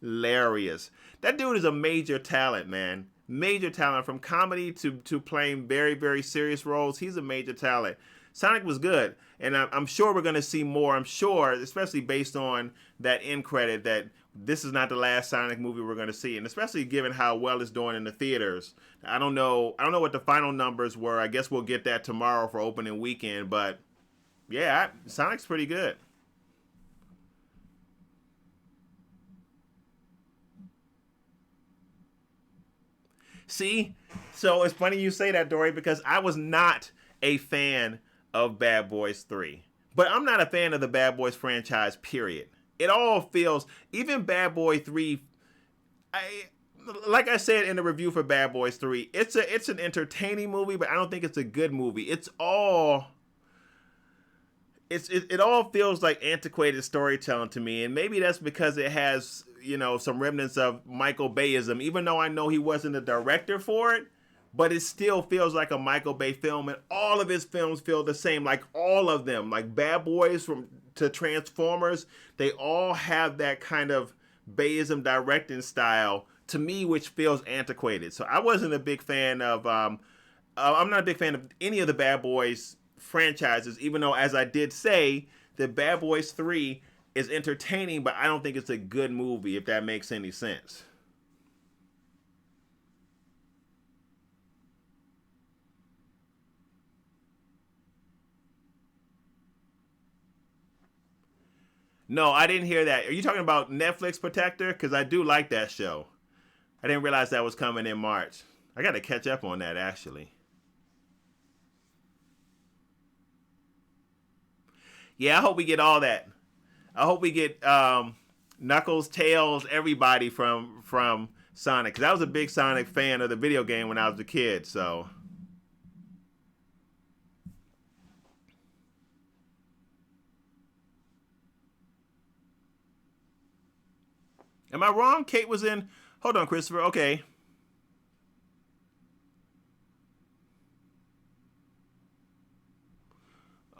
Hilarious. That dude is a major talent, man. Major talent, from comedy to playing very, very serious roles. He's a major talent. Sonic was good, and I'm sure we're going to see more. I'm sure, especially based on that end credit, that this is not the last Sonic movie we're going to see, and especially given how well it's doing in the theaters. I don't know what the final numbers were. I guess we'll get that tomorrow for opening weekend, but yeah, Sonic's pretty good. See, so it's funny you say that, Dory, because I was not a fan of Bad Boys 3. But I'm not a fan of the Bad Boys franchise, period. It all feels, even Bad Boy 3, like I said in the review for Bad Boys 3, it's an entertaining movie, but I don't think it's a good movie. It all feels like antiquated storytelling to me, and maybe that's because it has, some remnants of Michael Bayism, even though I know he wasn't the director for it. But it still feels like a Michael Bay film, and all of his films feel the same. Like all of them, like Bad Boys to Transformers, they all have that kind of Bayism directing style to me, which feels antiquated. So I wasn't a big fan of. I'm not a big fan of any of the Bad Boys franchises, even though, as I did say, the Bad Boys 3 is entertaining, but I don't think it's a good movie, if that makes any sense. No, I didn't hear that. Are you talking about Netflix Protector? Because I do like that show. I didn't realize that was coming in March. I got to catch up on that, actually. Yeah, I hope we get all that. I hope we get Knuckles, Tails, everybody from Sonic. Because I was a big Sonic fan of the video game when I was a kid, so... Am I wrong? Kate was in... Hold on, Christopher. Okay.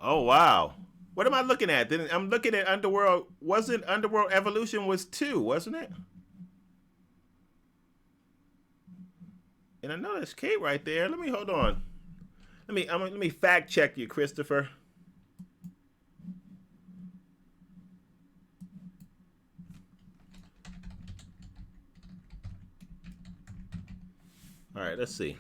Oh, wow. What am I looking at? Then I'm looking at Underworld. Wasn't Underworld Evolution was 2, wasn't it? And I know there's Kate right there. Let me hold on. Let me fact check you, Christopher. All right, let's see.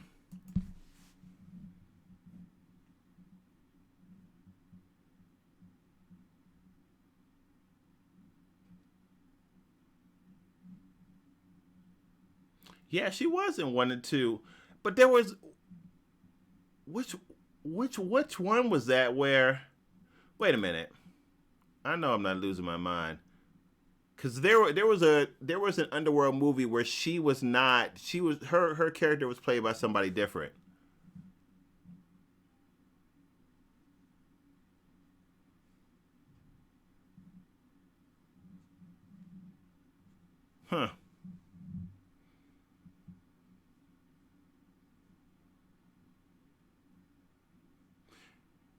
Yeah, she was in 1 and 2, but there was which one was that? Where? Wait a minute. I know I'm not losing my mind. Cause there was an Underworld movie where her character was played by somebody different. Huh.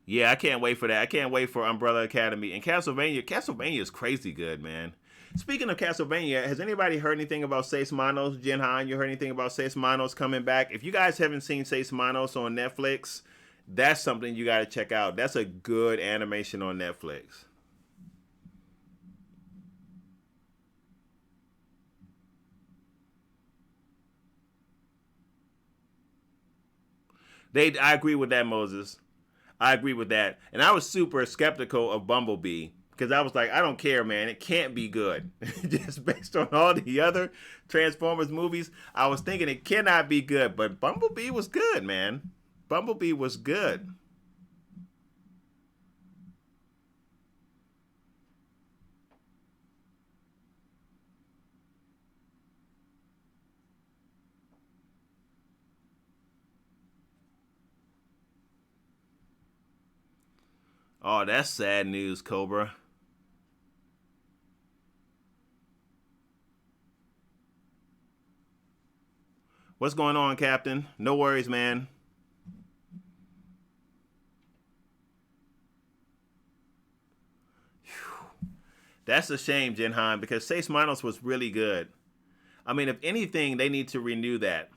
Yeah, I can't wait for that. I can't wait for Umbrella Academy and Castlevania. Castlevania is crazy good, man. Speaking of Castlevania, has anybody heard anything about Seis Manos? Jen Han, you heard anything about Seis Manos coming back? If you guys haven't seen Seis Manos on Netflix, That's something you got to check out. That's a good animation on Netflix. I agree with that, Moses. I agree with that. And I was super skeptical of Bumblebee because I was like, I don't care, man. It can't be good. Just based on all the other Transformers movies, I was thinking it cannot be good. But Bumblebee was good, man. Bumblebee was good. Oh, that's sad news, Cobra. What's going on, Captain? No worries, man. That's a shame, Jinhan, because Seis Manos was really good. I mean, if anything, they need to renew that.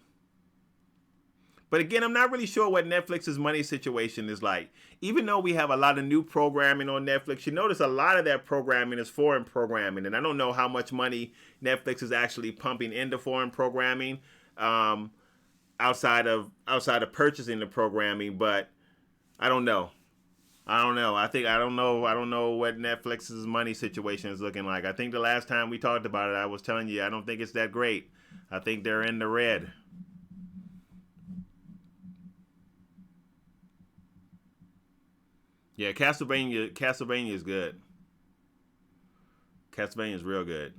But again, I'm not really sure what Netflix's money situation is like. Even though we have a lot of new programming on Netflix, you notice a lot of that programming is foreign programming. And I don't know how much money Netflix is actually pumping into foreign programming um, outside of purchasing the programming. But I don't know. I don't know. I don't know what Netflix's money situation is looking like. I think the last time we talked about it, I was telling you I don't think it's that great. I think they're in the red. Yeah, Castlevania is good. Castlevania is real good.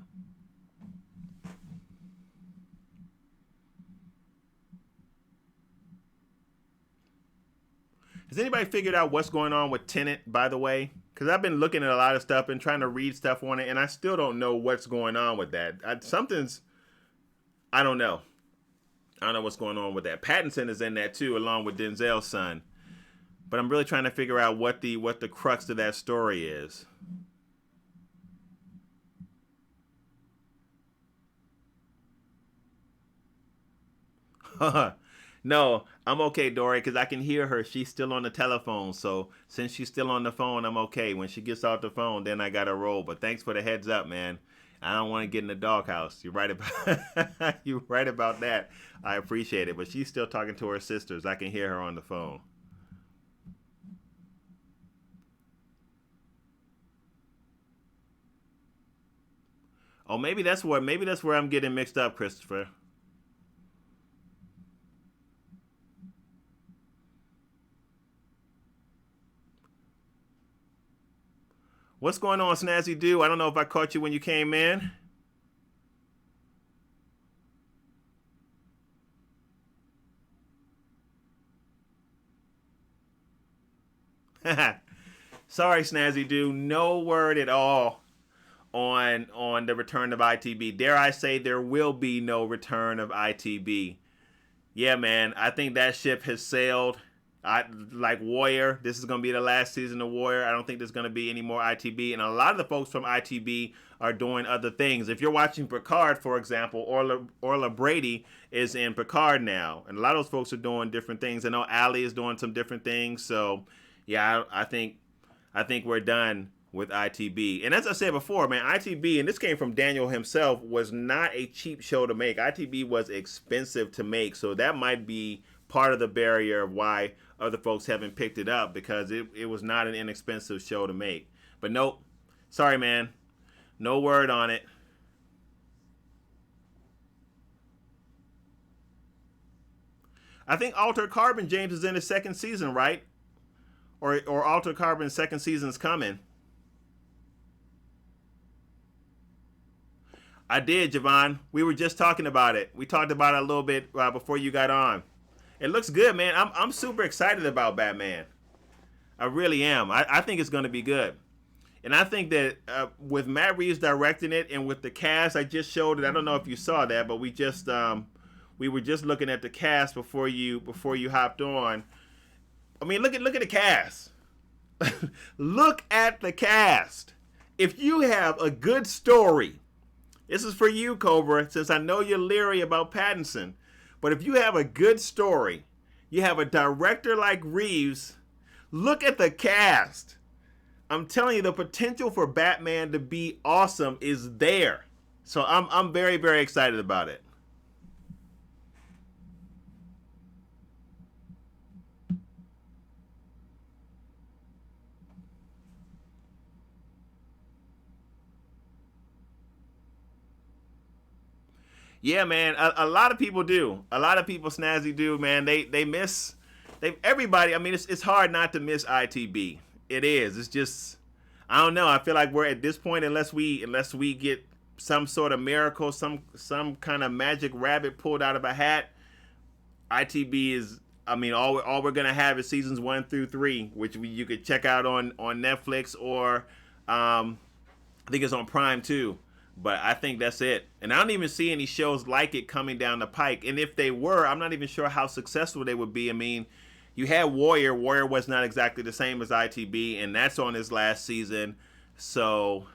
Has anybody figured out what's going on with Tenet, by the way? Because I've been looking at a lot of stuff and trying to read stuff on it, and I still don't know what's going on with that. I don't know. I don't know what's going on with that. Pattinson is in that too, along with Denzel's son. But I'm really trying to figure out what the crux of that story is. No, I'm okay, Dory, because I can hear her. She's still on the telephone. So since she's still on the phone, I'm okay. When she gets off the phone, then I got to roll. But thanks for the heads up, man. I don't want to get in the doghouse. You're right about you're right about that. I appreciate it. But she's still talking to her sisters. I can hear her on the phone. Oh, maybe that's where I'm getting mixed up, Christopher. What's going on, Snazzy Doo? I don't know if I caught you when you came in. Sorry, Snazzy Doo. No word at all on the return of ITB. Dare I say there will be no return of ITB. Yeah, man. I think that ship has sailed. Like Warrior, this is going to be the last season of Warrior. I don't think there's going to be any more ITB. And a lot of the folks from ITB are doing other things. If you're watching Picard, for example, Orla Brady is in Picard now. And a lot of those folks are doing different things. I know Ali is doing some different things. So, yeah, I think we're done with ITB. And as I said before, man, ITB, and this came from Daniel himself, was not a cheap show to make. ITB was expensive to make. So that might be part of the barrier of why other folks haven't picked it up, because it was not an inexpensive show to make. But nope. Sorry, man. No word on it. I think Altered Carbon, James, is in his second season, right? Or Altered Carbon's second season's coming. I did, Javon. We were just talking about it. We talked about it a little bit before you got on. It looks good, man. I'm super excited about Batman. I really am. I think it's going to be good. And I think that with Matt Reeves directing it and with the cast, I just showed it. I don't know if you saw that, but we were just looking at the cast before you hopped on. I mean, look at the cast. Look at the cast. If you have a good story, this is for you, Cobra, since I know you're leery about Pattinson. But if you have a good story You have a director like Reeves. Look at the cast. I'm telling you, the potential for Batman to be awesome is there. So I'm very, very excited about it. Yeah, man. A lot of people do. A lot of people snazzy do, man. They miss. They everybody. I mean, it's hard not to miss ITB. It is. It's just. I don't know. I feel like we're at this point, unless we get some sort of miracle, some kind of magic rabbit pulled out of a hat. ITB is. I mean, all we're gonna have is seasons 1 through 3, which you could check out on Netflix or I think it's on Prime too. But I think that's it. And I don't even see any shows like it coming down the pike. And if they were, I'm not even sure how successful they would be. I mean, you had Warrior. Warrior was not exactly the same as ITB, and that's on his last season. So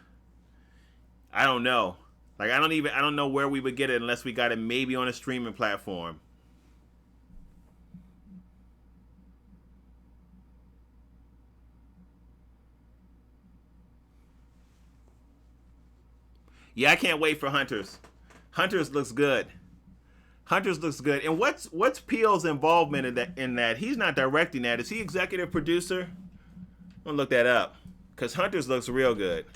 I don't know. Like I don't know where we would get it unless we got it maybe on a streaming platform. Yeah, I can't wait for Hunters. Hunters looks good. Hunters looks good. And what's Peele's involvement in that? He's not directing that. Is he executive producer? I'm gonna look that up. Cause Hunters looks real good.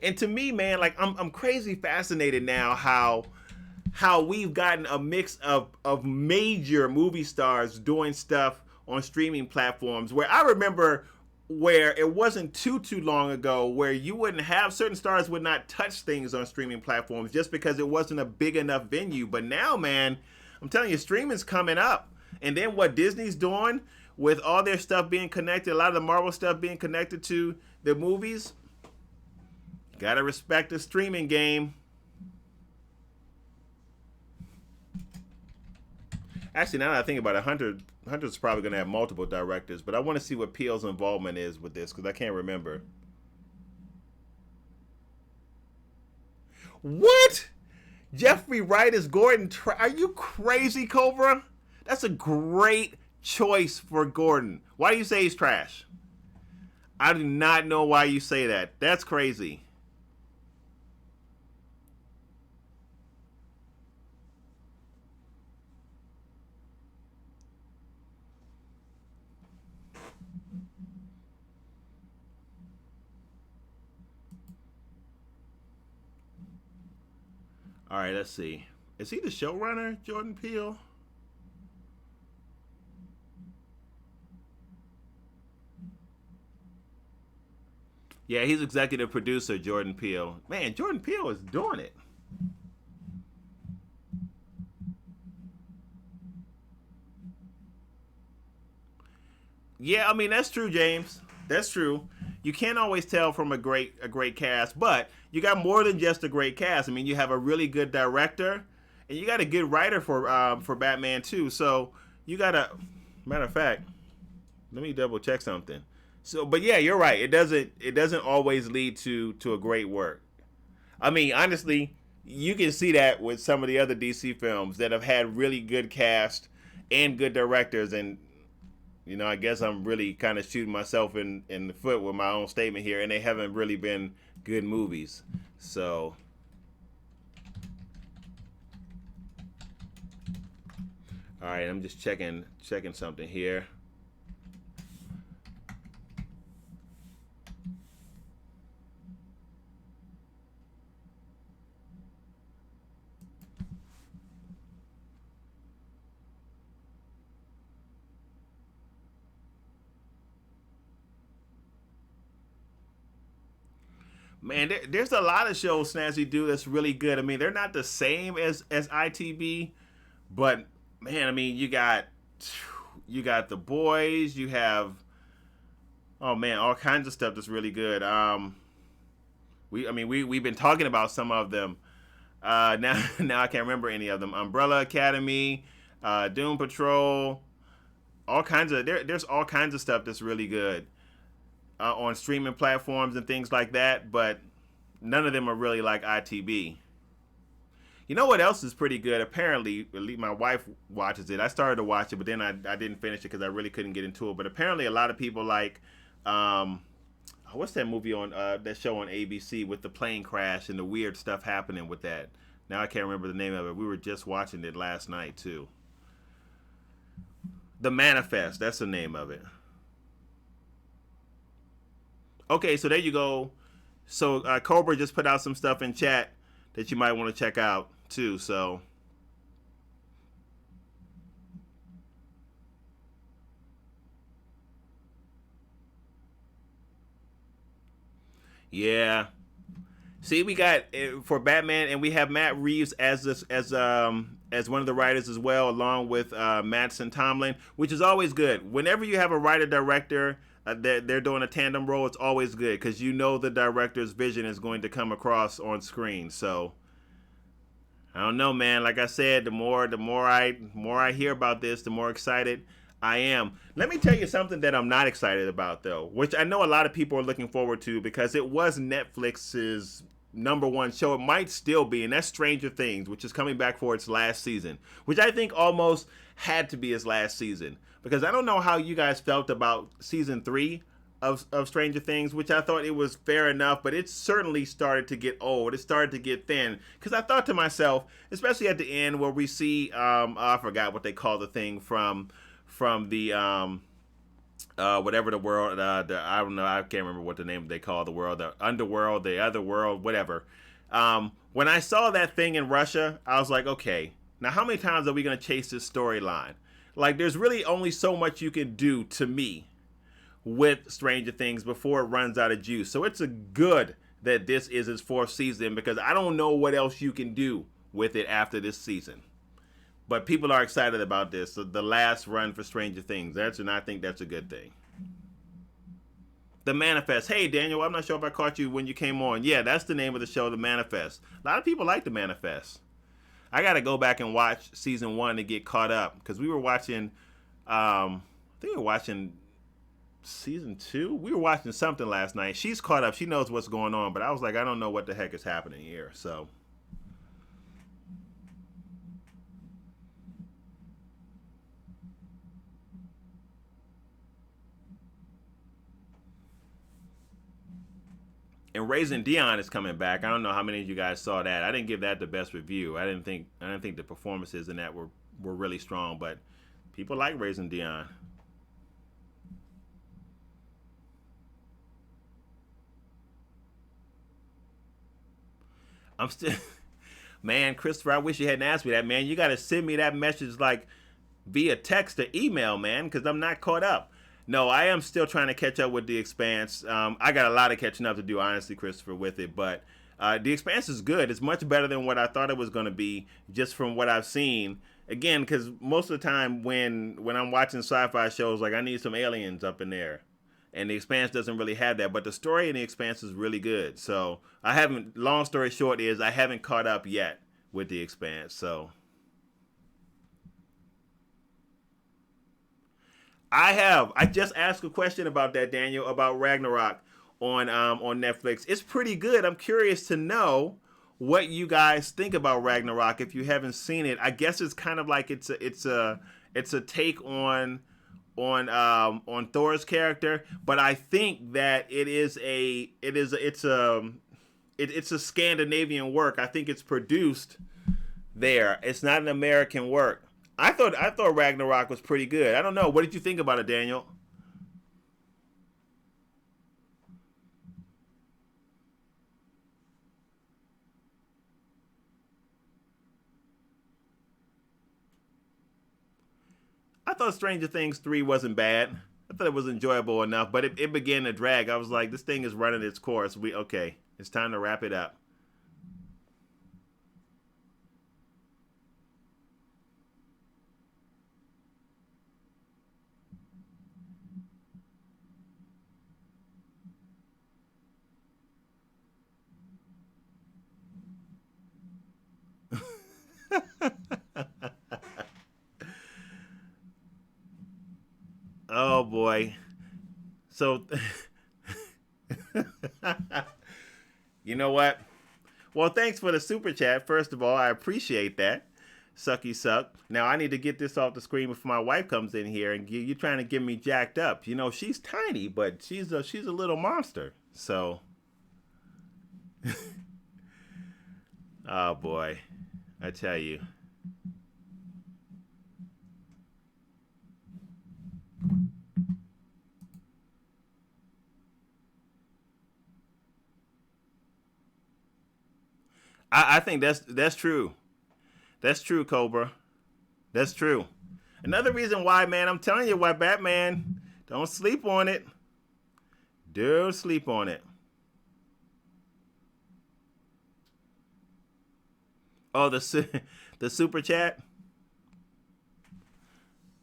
And to me, man, like I'm crazy fascinated now how we've gotten a mix of major movie stars doing stuff on streaming platforms where I remember where it wasn't too long ago where you wouldn't have certain stars would not touch things on streaming platforms just because it wasn't a big enough venue. But now, man, I'm telling you, streaming's coming up. And then what Disney's doing with all their stuff being connected, a lot of the Marvel stuff being connected to the movies, gotta respect the streaming game. Actually, now that I think about it, Hunter's probably going to have multiple directors, but I want to see what Peele's involvement is with this because I can't remember. What? Jeffrey Wright is Gordon? Are you crazy, Cobra? That's a great choice for Gordon. Why do you say he's trash? I do not know why you say that. That's crazy. All right, let's see. Is he the showrunner, Jordan Peele? Yeah, he's executive producer, Jordan Peele. Man, Jordan Peele is doing it. Yeah, I mean that's true, James. That's true. You can't always tell from a great cast, but you got more than just a great cast. I mean, you have a really good director, and you got a good writer for Batman too. So you got a matter of fact. Let me double check something. So, but yeah, you're right. It doesn't always lead to a great work. I mean, honestly, you can see that with some of the other DC films that have had really good cast and good directors, and I guess I'm really kind of shooting myself in the foot with my own statement here, and they haven't really been good movies. So, all right, I'm just checking something here. Man, there's a lot of shows Snazzy do that's really good. I mean, they're not the same as ITB, but man, I mean, you got The Boys, you have oh man, all kinds of stuff that's really good. We've been talking about some of them. Now I can't remember any of them. Umbrella Academy, Doom Patrol, all kinds of there's all kinds of stuff that's really good. On streaming platforms and things like that, but none of them are really like ITB. You know what else is pretty good? Apparently, at least my wife watches it. I started to watch it, but then I didn't finish it because I really couldn't get into it. But apparently, a lot of people like, um, what's that movie on that show on ABC with the plane crash and the weird stuff happening with that? Now I can't remember the name of it. We were just watching it last night too. The Manifest. That's the name of it. Okay, so there you go. So Cobra just put out some stuff in chat that you might want to check out too. So yeah. See, we got for Batman, and we have Matt Reeves as this as one of the writers as well, along with Madsen Tomlin, which is always good. Whenever you have a writer director they're doing a tandem role, it's always good because you know the director's vision is going to come across on screen. So I don't know, man. Like I said, the more I hear about this, the more excited I am. Let me tell you something that I'm not excited about though, which I know a lot of people are looking forward to because it was Netflix's number one show. It might still be, and that's Stranger Things, which is coming back for its last season, which I think almost had to be its last season because I don't know how you guys felt about season 3 of Stranger Things, which I thought it was fair enough, but it certainly started to get old. It started to get thin because I thought to myself, especially at the end where we see I forgot what they call the thing from the whatever the world I don't know, I can't remember what the name they call the world, the underworld, the other world, whatever. When I saw that thing in Russia, I was like, okay, now how many times are we going to chase this storyline? Like, there's really only so much you can do, to me, with Stranger Things before it runs out of juice. So it's a good that this is its 4th season because I don't know what else you can do with it after this season. But people are excited about this. So the last run for Stranger Things. And I think that's a good thing. The Manifest. Hey, Daniel, I'm not sure if I caught you when you came on. Yeah, that's the name of the show, The Manifest. A lot of people like The Manifest. I got to go back and watch season 1 to get caught up because we were watching, I think we were watching season 2. We were watching something last night. She's caught up. She knows what's going on. But I was like, I don't know what the heck is happening here. So and Raising Dion is coming back. I don't know how many of you guys saw that. I didn't give that the best review. I didn't think the performances in that were really strong, but people like Raising Dion. I'm still man, Christopher, I wish you hadn't asked me that, man. You got to send me that message like via text or email, man, because I'm not caught up. No, I am still trying to catch up with The Expanse. I got a lot of catching up to do, honestly, Christopher, with it. But The Expanse is good. It's much better than what I thought it was going to be, just from what I've seen. Again, because most of the time when I'm watching sci-fi shows, like I need some aliens up in there. And The Expanse doesn't really have that. But the story in The Expanse is really good. So I haven't, long story short is, I haven't caught up yet with The Expanse. So I have. I just asked a question about that, Daniel, about Ragnarok on Netflix. It's pretty good. I'm curious to know what you guys think about Ragnarok if you haven't seen it. I guess it's kind of like it's a take on Thor's character, but I think that it's a Scandinavian work. I think it's produced there. It's not an American work. I thought Ragnarok was pretty good. I don't know. What did you think about it, Daniel? I thought Stranger Things 3 wasn't bad. I thought it was enjoyable enough, but it began to drag. I was like, this thing is running its course. Okay, it's time to wrap it up. Oh boy. So you know what? Well, thanks for the super chat. First of all, I appreciate that. Sucky suck. Now I need to get this off the screen before my wife comes in here and you're trying to get me jacked up. You know, she's tiny, but she's a little monster. So, oh boy, I tell you. I think that's true. That's true, Cobra. That's true. Another reason why, man, I'm telling you why Batman, don't sleep on it. Don't sleep on it. Oh, the super chat?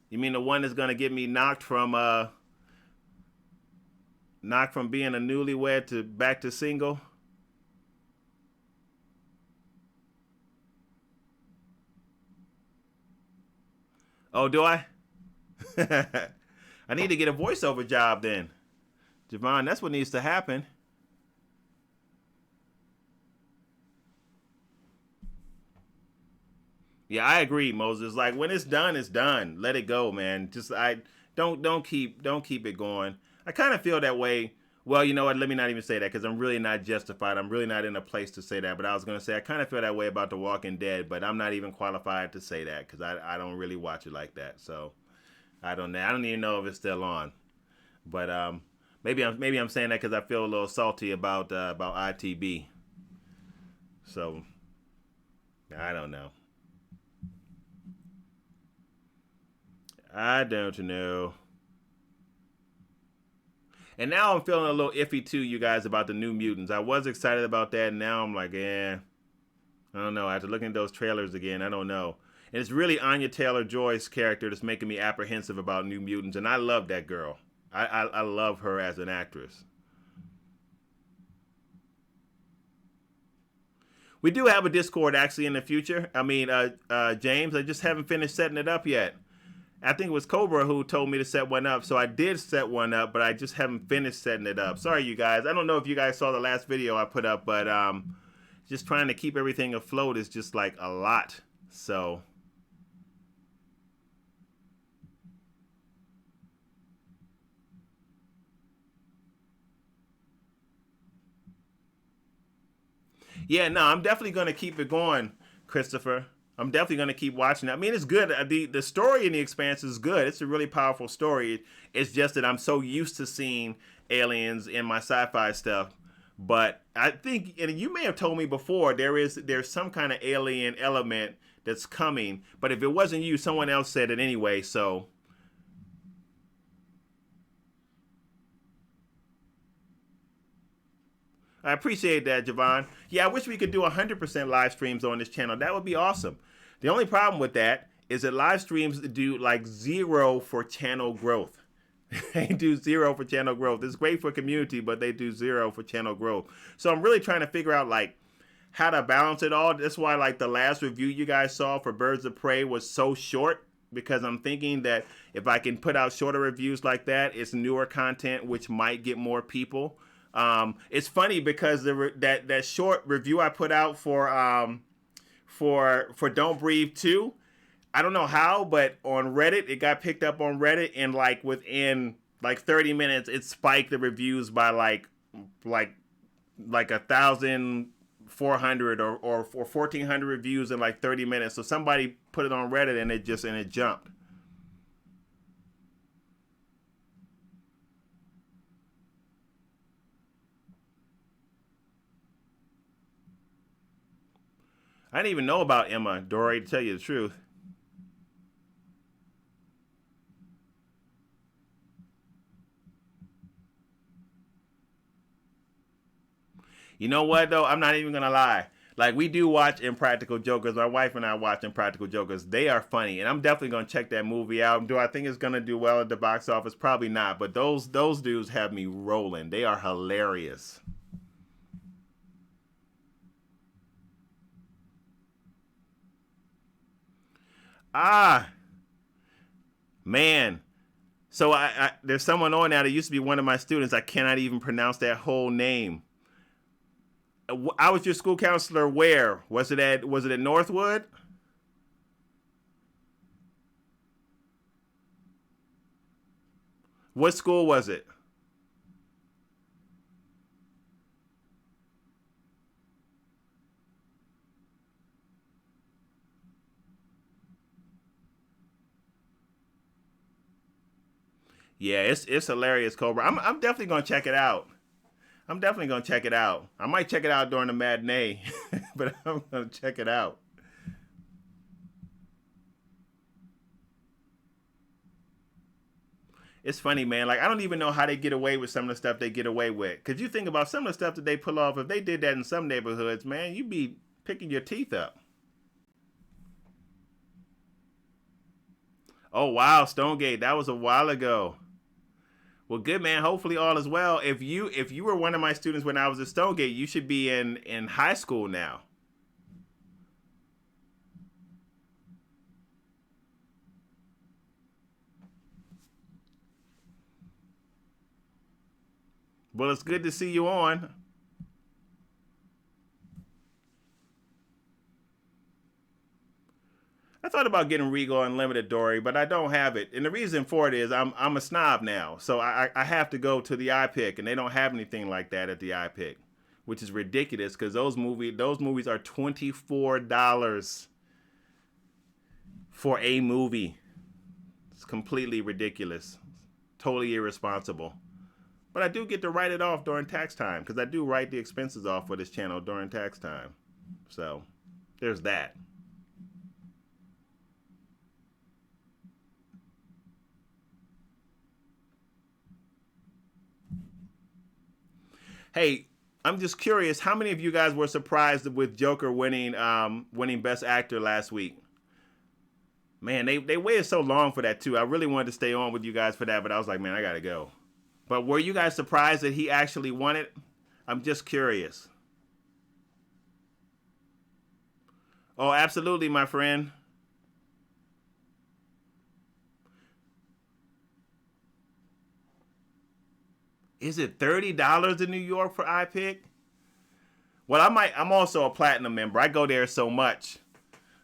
You mean the one that's gonna get me knocked from being a newlywed to back to single? Oh, do I? I need to get a voiceover job then. Javon, that's what needs to happen. Yeah, I agree, Moses. Like when it's done, it's done. Let it go, man. Just I don't keep it going. I kind of feel that way. Well, you know what? Let me not even say that because I'm really not justified. I'm really not in a place to say that. But I was gonna say I kind of feel that way about The Walking Dead, but I'm not even qualified to say that because I don't really watch it like that. So I don't even know if it's still on. But maybe I'm saying that because I feel a little salty about ITB. So I don't know. I don't know. And now I'm feeling a little iffy too, you guys, about the New Mutants. I was excited about that, and now I'm like, I don't know. After looking at those trailers again, I don't know. And it's really Anya Taylor-Joy's character that's making me apprehensive about New Mutants, and I love that girl. I love her as an actress. We do have a Discord actually in the future. I mean, James, I just haven't finished setting it up yet. I think it was Cobra who told me to set one up, so I did set one up, but I just haven't finished setting it up. Sorry, you guys. I don't know if you guys saw the last video I put up, but just trying to keep everything afloat is just like a lot. So yeah, no, I'm definitely going to keep it going, Christopher. I'm definitely going to keep watching it. I mean, it's good. The story in The Expanse is good. It's a really powerful story. It's just that I'm so used to seeing aliens in my sci-fi stuff. But I think, and you may have told me before, there's some kind of alien element that's coming. But if it wasn't you, someone else said it anyway. So I appreciate that, Javon. Yeah, I wish we could do 100% live streams on this channel. That would be awesome. The only problem with that is that live streams do like 0 for channel growth. They do 0 for channel growth. It's great for community, but they do 0 for channel growth. So I'm really trying to figure out like how to balance it all. That's why like the last review you guys saw for Birds of Prey was so short, because I'm thinking that if I can put out shorter reviews like that, it's newer content which might get more people. It's funny because that short review I put out for Don't Breathe 2, I don't know how, but on Reddit, it got picked up on Reddit, and like within like 30 minutes, it spiked the reviews by like 1,400 or 1,400 reviews in like 30 minutes. So somebody put it on Reddit and it jumped. I didn't even know about Emma, Dory, to tell you the truth. You know what, though? I'm not even going to lie. Like, we do watch Impractical Jokers. My wife and I watch Impractical Jokers. They are funny, and I'm definitely going to check that movie out. Do I think it's going to do well at the box office? Probably not, but those dudes have me rolling. They are hilarious. Ah, man. So there's someone on now that used to be one of my students. I cannot even pronounce that whole name. I was your school counselor. Where was it at? Was it at Northwood? What school was it? Yeah, it's hilarious, Cobra. I'm definitely gonna check it out. I'm definitely gonna check it out. I might check it out during the matinee, but I'm gonna check it out. It's funny, man. Like I don't even know how they get away with some of the stuff they get away with. Cause you think about some of the stuff that they pull off. If they did that in some neighborhoods, man, you'd be picking your teeth up. Oh wow, Stonegate. That was a while ago. Well, good man. Hopefully all is well. If you were one of my students when I was at Stonegate, you should be in high school now. Well, it's good to see you on. I thought about getting Regal Unlimited, Dory, but I don't have it. And the reason for it is I'm a snob now, so I have to go to the iPick, and they don't have anything like that at the iPick, which is ridiculous because those movies are $24 for a movie. It's completely ridiculous, totally irresponsible. But I do get to write it off during tax time because I do write the expenses off for this channel during tax time. So there's that. Hey, I'm just curious, how many of you guys were surprised with Joker winning Best Actor last week? Man, they waited so long for that too. I really wanted to stay on with you guys for that, but I was like, man, I gotta go. But were you guys surprised that he actually won it? I'm just curious. Oh, absolutely, my friend. Is it $30 in New York for iPick? Well, I'm also a platinum member. I go there so much,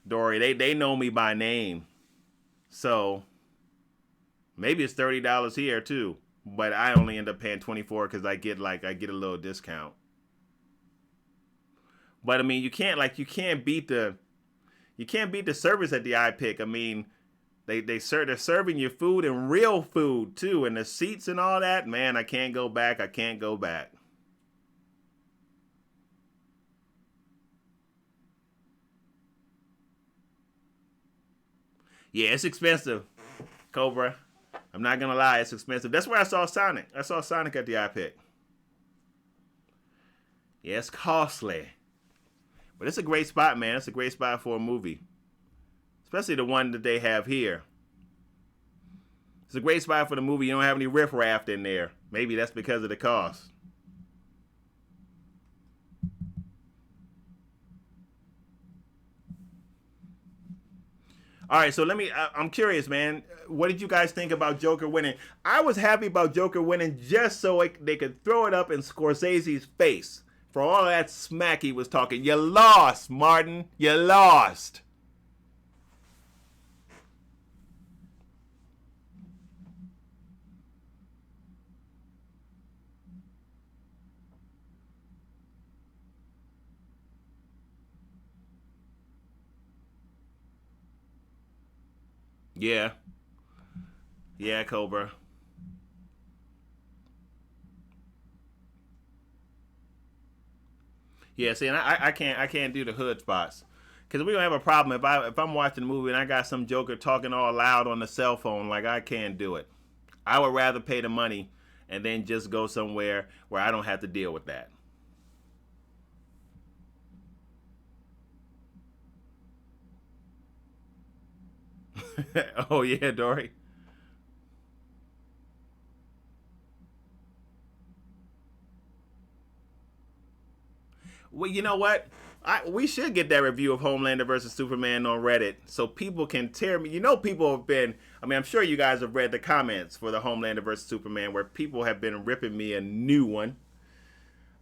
Dory. They know me by name. So maybe it's $30 here too. But I only end up paying 24 because I get a little discount. But I mean you can't beat the service at the iPick. I mean they're serving you food and real food too, and the seats and all that. Man, I can't go back. I can't go back. Yeah, it's expensive, Cobra. I'm not gonna lie, it's expensive. That's where I saw Sonic. I saw Sonic at the iPick. Yeah, it's costly, but it's a great spot, man. It's a great spot for a movie, especially the one that they have here. It's a great spot for the movie. You don't have any riffraff in there. Maybe that's because of the cost. All right, so I'm curious, man. What did you guys think about Joker winning? I was happy about Joker winning just so they could throw it up in Scorsese's face for all that smack he was talking. You lost, Martin. You lost. Yeah. Yeah, Cobra. Yeah, see, and I can't do the hood spots because we don't have a problem if I'm watching a movie and I got some joker talking all loud on the cell phone. Like I can't do it. I would rather pay the money and then just go somewhere where I don't have to deal with that. Oh yeah, Dory. Well, you know what? We should get that review of Homelander versus Superman on Reddit so people can tear me. You know, people have been. I mean, I'm sure you guys have read the comments for the Homelander versus Superman where people have been ripping me a new one.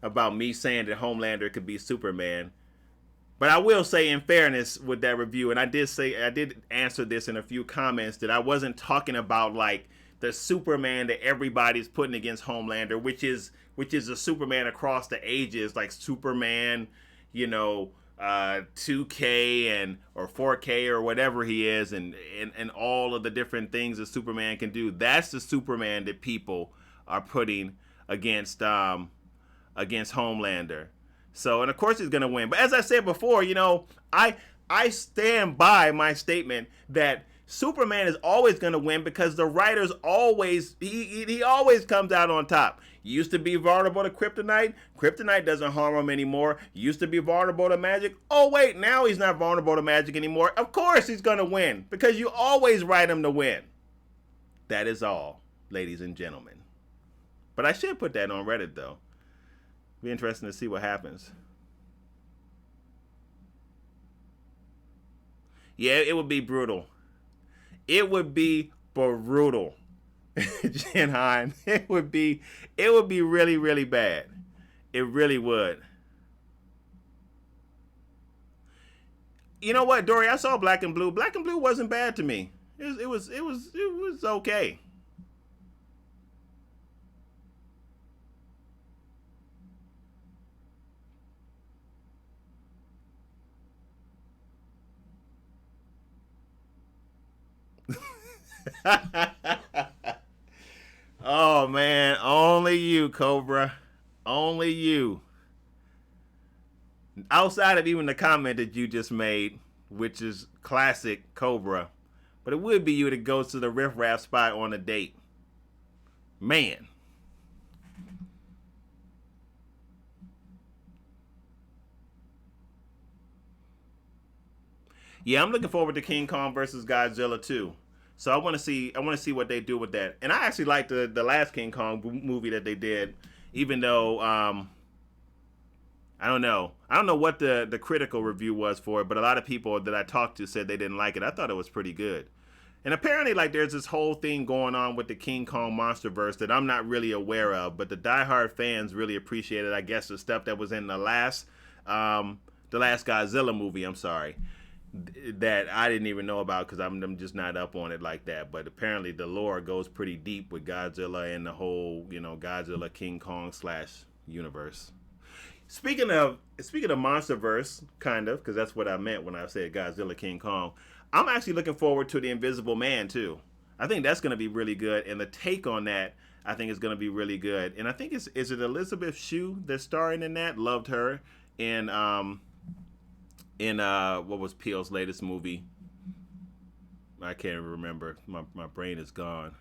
about me saying that Homelander could be Superman. But I will say, in fairness, with that review, and I did answer this in a few comments, that I wasn't talking about like the Superman that everybody's putting against Homelander, which is a Superman across the ages, like Superman, 2K and or 4K or whatever he is, and all of the different things that Superman can do. That's the Superman that people are putting against Homelander. So, and of course he's going to win. But as I said before, I stand by my statement that Superman is always going to win because the writers always, he always comes out on top. Used to be vulnerable to kryptonite. Kryptonite doesn't harm him anymore. Used to be vulnerable to magic. Oh, wait, now he's not vulnerable to magic anymore. Of course he's going to win because you always write him to win. That is all, ladies and gentlemen. But I should put that on Reddit, though. Be interesting to see what happens. Yeah, it would be brutal. It would be brutal. Jen Hein. It would be really, really bad. It really would. You know what, Dory? I saw Black and Blue. Black and Blue wasn't bad to me. It was okay. Oh man, only you, Cobra. Only you. Outside of even the comment that you just made, which is classic Cobra, but it would be you that goes to the Riff Raff spot on a date. Man. Yeah, I'm looking forward to King Kong versus Godzilla too. So I want to see what they do with that. And I actually liked the last King Kong movie that they did, even though I don't know what the critical review was for it, but a lot of people that I talked to said they didn't like it. I thought it was pretty good. And apparently, like, there's this whole thing going on with the King Kong MonsterVerse that I'm not really aware of, but the diehard fans really appreciated, I guess, the stuff that was in the last Godzilla movie. I'm sorry. That I didn't even know about because I'm just not up on it like that. But apparently the lore goes pretty deep with Godzilla and the whole, Godzilla King Kong / universe. Speaking of MonsterVerse, kind of, because that's what I meant when I said Godzilla King Kong. I'm actually looking forward to the Invisible Man too. I think that's going to be really good, and the take on that I think is going to be really good. And I think is it Elizabeth Shue that's starring in that? Loved her in what was Peele's latest movie? I can't remember. My brain is gone.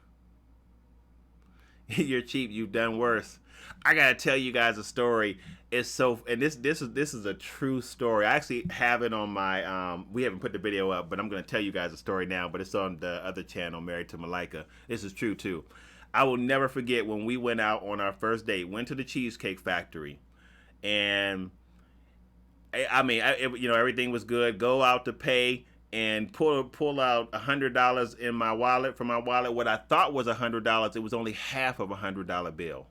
You're cheap. You've done worse. I gotta tell you guys a story. It's so, and this is a true story. I actually have it on my. We haven't put the video up, but I'm gonna tell you guys a story now. But it's on the other channel, Married to Malika. This is true too. I will never forget when we went out on our first date. Went to the Cheesecake Factory, and everything was good. Go out to pay and pull out $100 in my wallet. From my wallet, what I thought was $100, it was only half of $100 bill.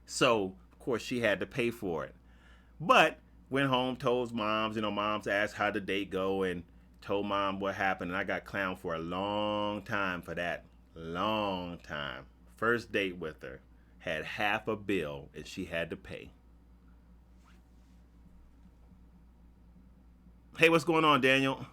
So of course she had to pay for it. But went home, told moms. Moms asked how the date go, and told mom what happened. And I got clowned for a long time for that. Long time. First date with her, had half a bill, and she had to pay. Hey, what's going on, Daniel?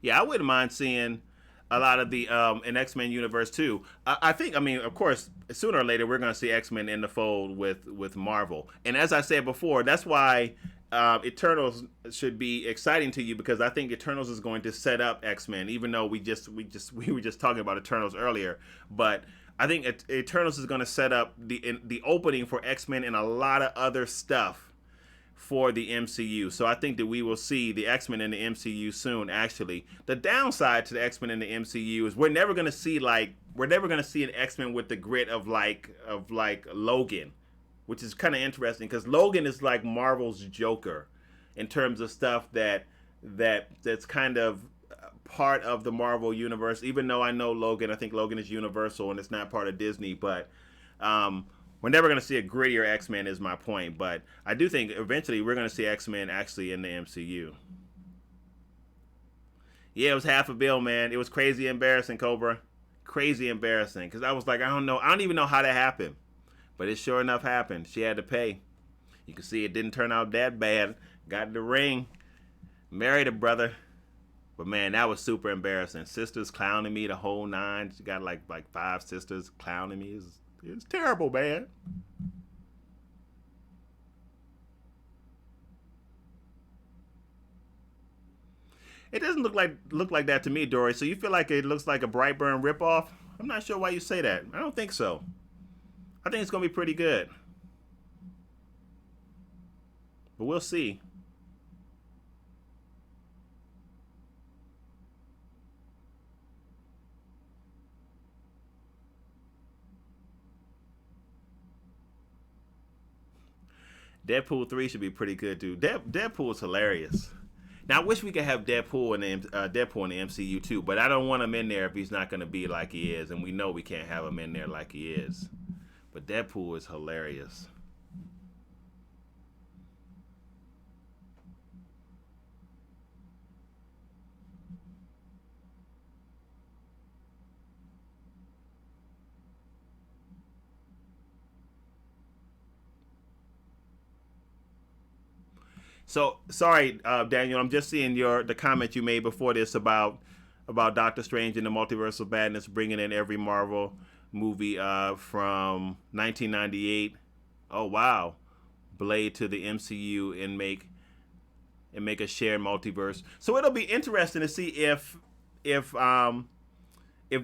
Yeah, I wouldn't mind seeing a lot of the in X-Men universe too. I think, of course, sooner or later we're going to see X-Men in the fold with Marvel. And as I said before, that's why Eternals should be exciting to you, because I think Eternals is going to set up X-Men. Even though we were just talking about Eternals earlier, but I think Eternals is going to set up the opening for X-Men and a lot of other stuff for the MCU. So I think that we will see the X-Men in the MCU soon. Actually, the downside to the X-Men in the MCU is we're never going to see an X-Men with the grit of like Logan, which is kind of interesting because Logan is like Marvel's Joker. in terms of stuff that's kind of part of the Marvel universe. Even though I know Logan, I think Logan is Universal and it's not part of Disney, but we're never going to see a grittier X-Men is my point. But I do think eventually we're going to see X-Men actually in the MCU. Yeah, it was $500 million, man. It was crazy embarrassing, Cobra. Crazy embarrassing. Because I was like, I don't know. I don't even know how that happened. But it sure enough happened. She had to pay. You can see it didn't turn out that bad. Got the ring. Married a brother. But man, that was super embarrassing. Sisters clowning me the whole nine. She got like 5 sisters clowning me. It was terrible, man. It doesn't look like that to me, Dory. So you feel like it looks like a Brightburn ripoff? I'm not sure why you say that. I don't think so. I think it's gonna be pretty good, but we'll see. Deadpool 3 should be pretty good, dude. Deadpool is hilarious. Now I wish we could have Deadpool in the MCU too, but I don't want him in there if he's not gonna be like he is, and we know we can't have him in there like he is. But Deadpool is hilarious. So sorry, Daniel. I'm just seeing the comment you made before this about Doctor Strange and the Multiverse of Madness bringing in every Marvel movie from 1998. Oh wow, Blade to the MCU and make a shared multiverse. So it'll be interesting to see if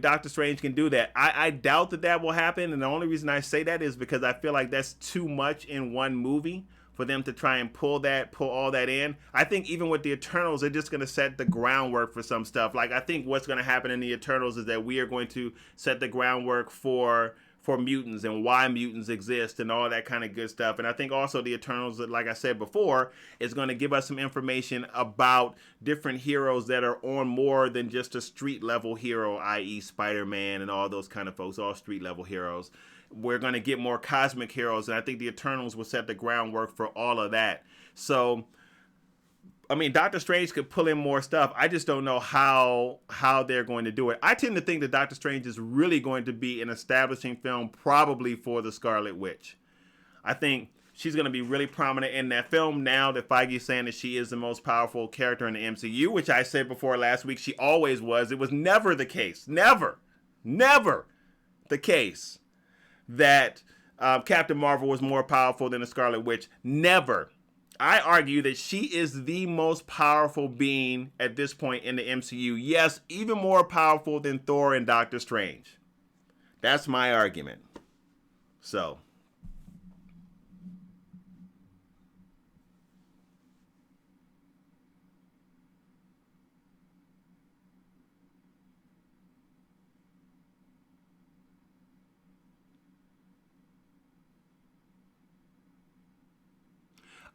Doctor Strange can do that. I doubt that will happen, and the only reason I say that is because I feel like that's too much in one movie for them to try and pull all that in. I think even with the Eternals, they're just going to set the groundwork for some stuff. Like I think what's going to happen in the Eternals is that we are going to set the groundwork for mutants and why mutants exist and all that kind of good stuff. And I think also the Eternals, like I said before, is going to give us some information about different heroes that are on more than just a street level hero, i.e. Spider-Man and all those kind of folks, all street level heroes. We're going to get more cosmic heroes, and I think the Eternals will set the groundwork for all of that. So I mean, Doctor Strange could pull in more stuff. I just don't know how they're going to do it. I tend to think that Doctor Strange is really going to be an establishing film, probably for the Scarlet Witch. I think she's going to be really prominent in that film now that Feige's saying that she is the most powerful character in the MCU, which I said before last week she always was. It was never the case. Never the case that Captain Marvel was more powerful than the Scarlet Witch. Never. I argue that she is the most powerful being at this point in the MCU. Yes, even more powerful than Thor and Doctor Strange. That's my argument. So.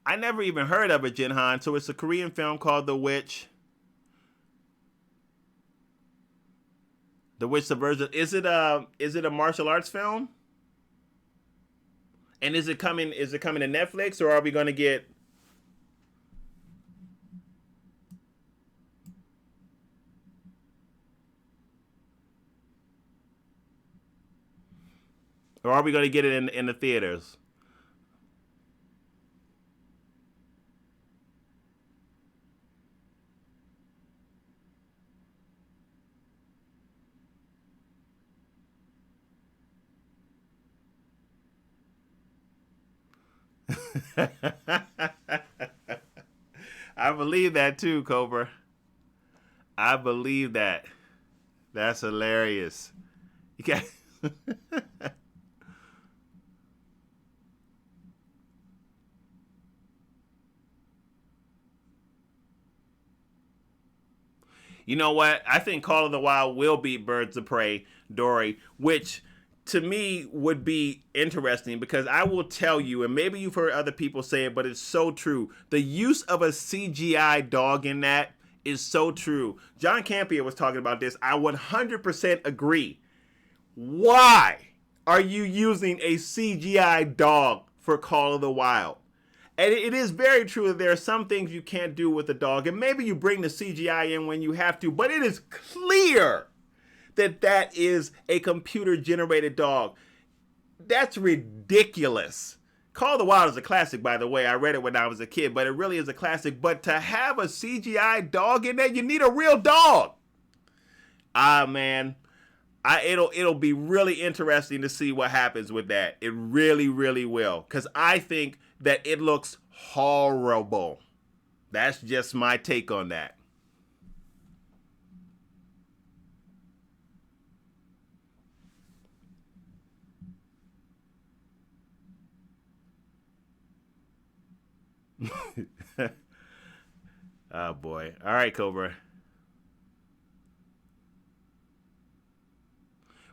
I never even heard of it, Jinhan. So it's a Korean film called The Witch. The Witch Subversion. Is it a martial arts film? And is it coming to Netflix, or are we going to get it in the theaters? I believe that too, Cobra. I believe that. That's hilarious. You got You know what? I think Call of the Wild will beat Birds of Prey, Dory, which to me would be interesting, because I will tell you, and maybe you've heard other people say it, but it's so true. The use of a CGI dog in that is so true. John Campea was talking about this. I 100% agree. Why are you using a CGI dog for Call of the Wild? And it is very true that there are some things you can't do with a dog, and maybe you bring the CGI in when you have to, but it is clear that that is a computer-generated dog. That's ridiculous. Call of the Wild is a classic, by the way. I read it when I was a kid, but it really is a classic. But to have a CGI dog in there, you need a real dog. Man, it'll be really interesting to see what happens with that. It really, really will, because I think that it looks horrible. That's just my take on that. Oh boy. All right, Cobra.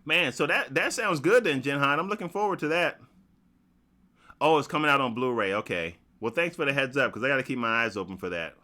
Man, so that sounds good then, Jinhan. I'm looking forward to that. Oh, it's coming out on Blu-ray. Okay. Well, thanks for the heads up, because I got to keep my eyes open for that.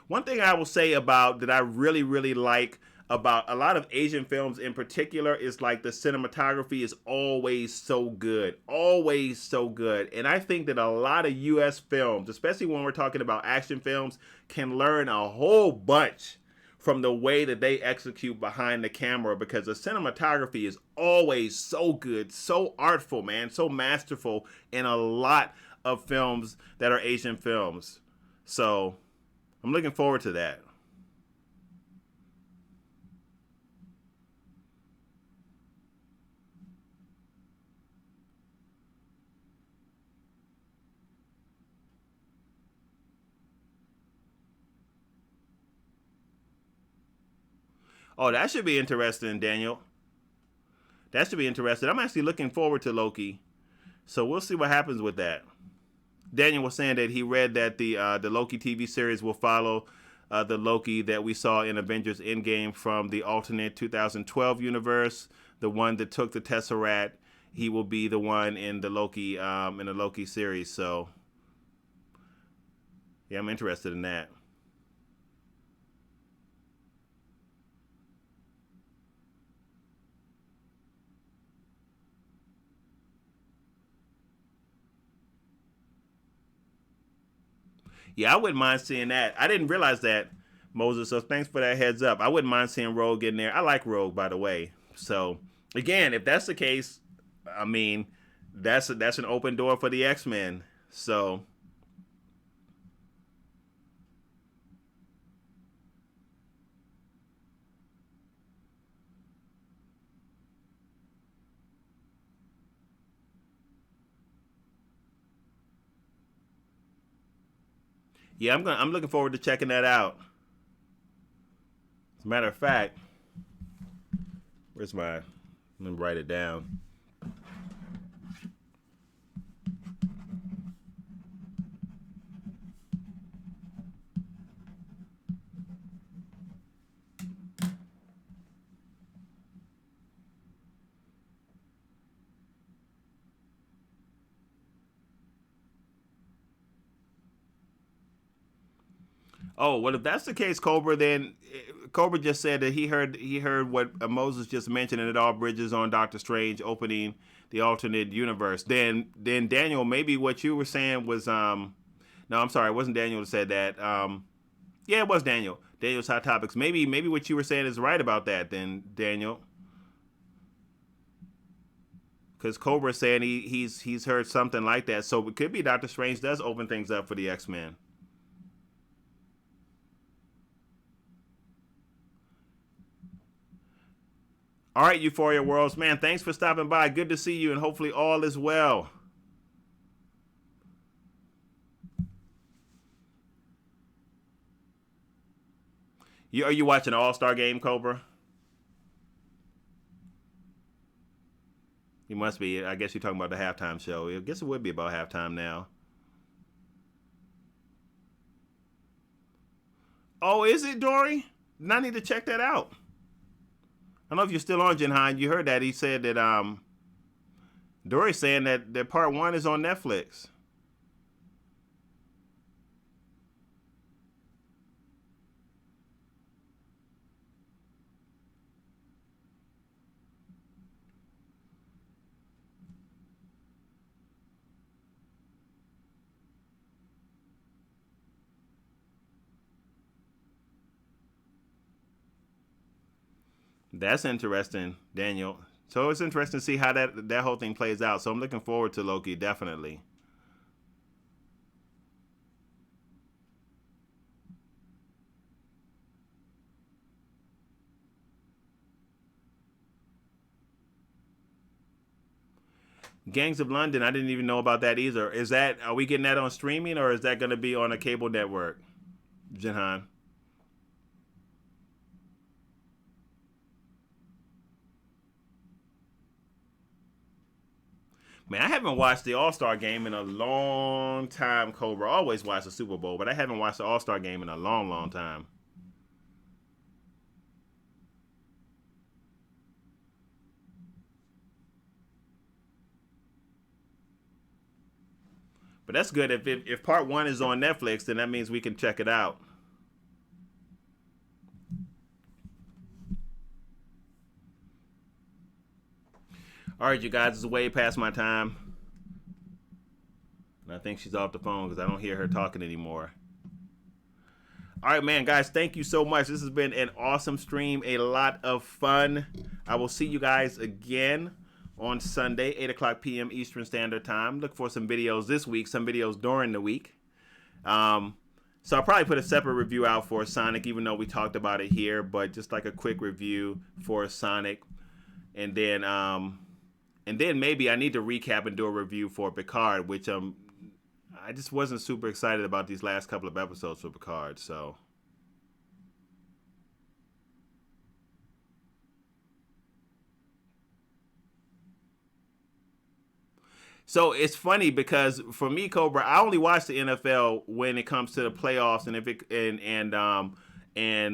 One thing I will say about that I really, really like about a lot of Asian films in particular is like the cinematography is always so good. Always so good. And I think that a lot of US films, especially when we're talking about action films, can learn a whole bunch from the way that they execute behind the camera, because the cinematography is always so good, so artful, man, so masterful in a lot of films that are Asian films. So I'm looking forward to that. Oh, that should be interesting, Daniel. That should be interesting. I'm actually looking forward to Loki. So we'll see what happens with that. Daniel was saying that he read that the Loki TV series will follow the Loki that we saw in Avengers Endgame from the alternate 2012 universe, the one that took the Tesseract. He will be the one in the Loki series. So yeah, I'm interested in that. Yeah, I wouldn't mind seeing that. I didn't realize that, Moses. So thanks for that heads up. I wouldn't mind seeing Rogue in there. I like Rogue, by the way. So again, if that's the case, I mean, that's an open door for the X-Men. So yeah, I'm looking forward to checking that out. As a matter of fact, where's my? Let me write it down. Oh, well, if that's the case, Cobra, then Cobra just said that he heard what Moses just mentioned, and it all bridges on Doctor Strange opening the alternate universe. Then Daniel, maybe what you were saying was no, I'm sorry, it wasn't Daniel that said that. Yeah, it was Daniel. Daniel's Hot Topics. Maybe what you were saying is right about that. Then Daniel, because Cobra saying he's heard something like that, so it could be Doctor Strange does open things up for the X-Men. All right, Euphoria Worlds, man, thanks for stopping by. Good to see you, and hopefully all is well. Are you watching All Star Game, Cobra? You must be. I guess you're talking about the halftime show. I guess it would be about halftime now. Oh, is it, Dory? Then I need to check that out. I don't know if you're still on, Jinhan. You heard that. He said that Dory's saying that part 1 is on Netflix. That's interesting, Daniel. So it's interesting to see how that whole thing plays out. So I'm looking forward to Loki, definitely. Gangs of London, I didn't even know about that either. Are we getting that on streaming or is that going to be on a cable network, Jinhan? Man, I haven't watched the All Star game in a long time, Cobra. I always watch the Super Bowl, but I haven't watched the All Star game in a long, long time. But that's good. If part 1 is on Netflix, then that means we can check it out. All right, you guys, it's way past my time. And I think she's off the phone because I don't hear her talking anymore. All right, man, guys, thank you so much. This has been an awesome stream, a lot of fun. I will see you guys again on Sunday, 8 o'clock p.m. Eastern Standard Time. Look for some videos this week, some videos during the week. So I'll probably put a separate review out for Sonic, even though we talked about it here, but just like a quick review for Sonic. And then maybe I need to recap and do a review for Picard, which I just wasn't super excited about these last couple of episodes for Picard, so. So it's funny because for me, Cobra, I only watch the NFL when it comes to the playoffs and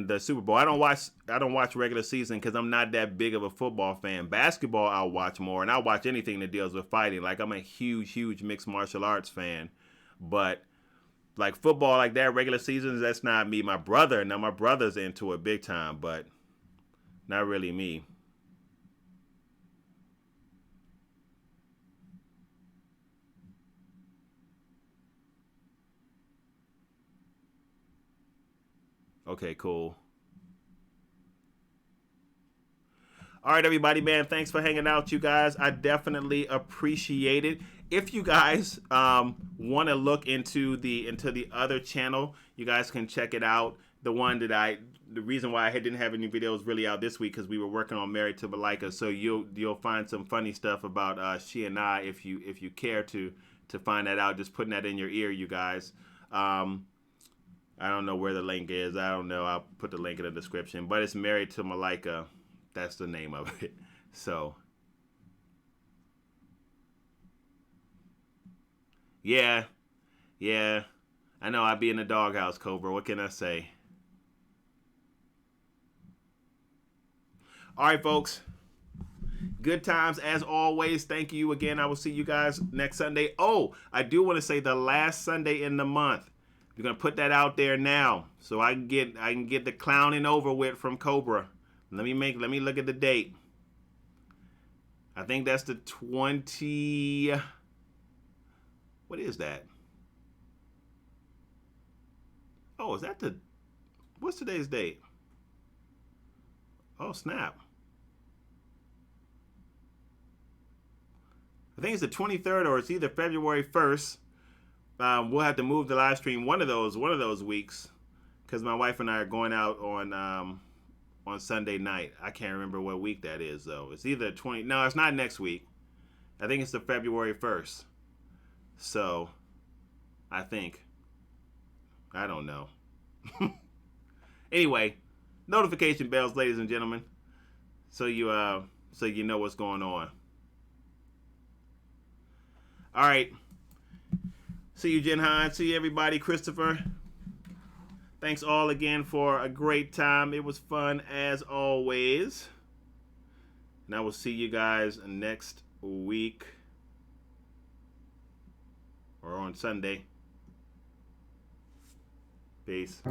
the Super Bowl. I don't watch regular season because I'm not that big of a football fan. Basketball I'll watch more, and I'll watch anything that deals with fighting. Like I'm a huge mixed martial arts fan, but like football like that, regular seasons, that's not me. My brother's into it big time, but not really me. Okay, cool. All right, everybody, man. Thanks for hanging out, you guys. I definitely appreciate it. If you guys want to look into the other channel, you guys can check it out. The reason why I didn't have any videos really out this week because we were working on Married to Malika. So you'll find some funny stuff about she and I if you care to find that out. Just putting that in your ear, you guys. I don't know where the link is. I don't know. I'll put the link in the description. But it's Married to Malika. That's the name of it. So, yeah. I know I'd be in the doghouse, Cobra. What can I say? All right, folks. Good times as always. Thank you again. I will see you guys next Sunday. Oh, I do want to say the last Sunday in the month. We're gonna put that out there now, so I can get the clowning over with from Cobra. Let me look at the date. I think that's the 20. What is that? Oh, is that what's today's date? Oh, snap. I think it's the 23rd or it's either February 1st. We'll have to move the live stream one of those weeks because my wife and I are going out on Sunday night. I can't remember what week that is though. It's either 20. No, it's not next week. I think it's the February 1st. So, I think. I don't know. Anyway, notification bells, ladies and gentlemen, so you know what's going on. All right. See you, Jinhan. See you, everybody. Christopher. Thanks all again for a great time. It was fun as always. And I will see you guys next week or on Sunday. Peace.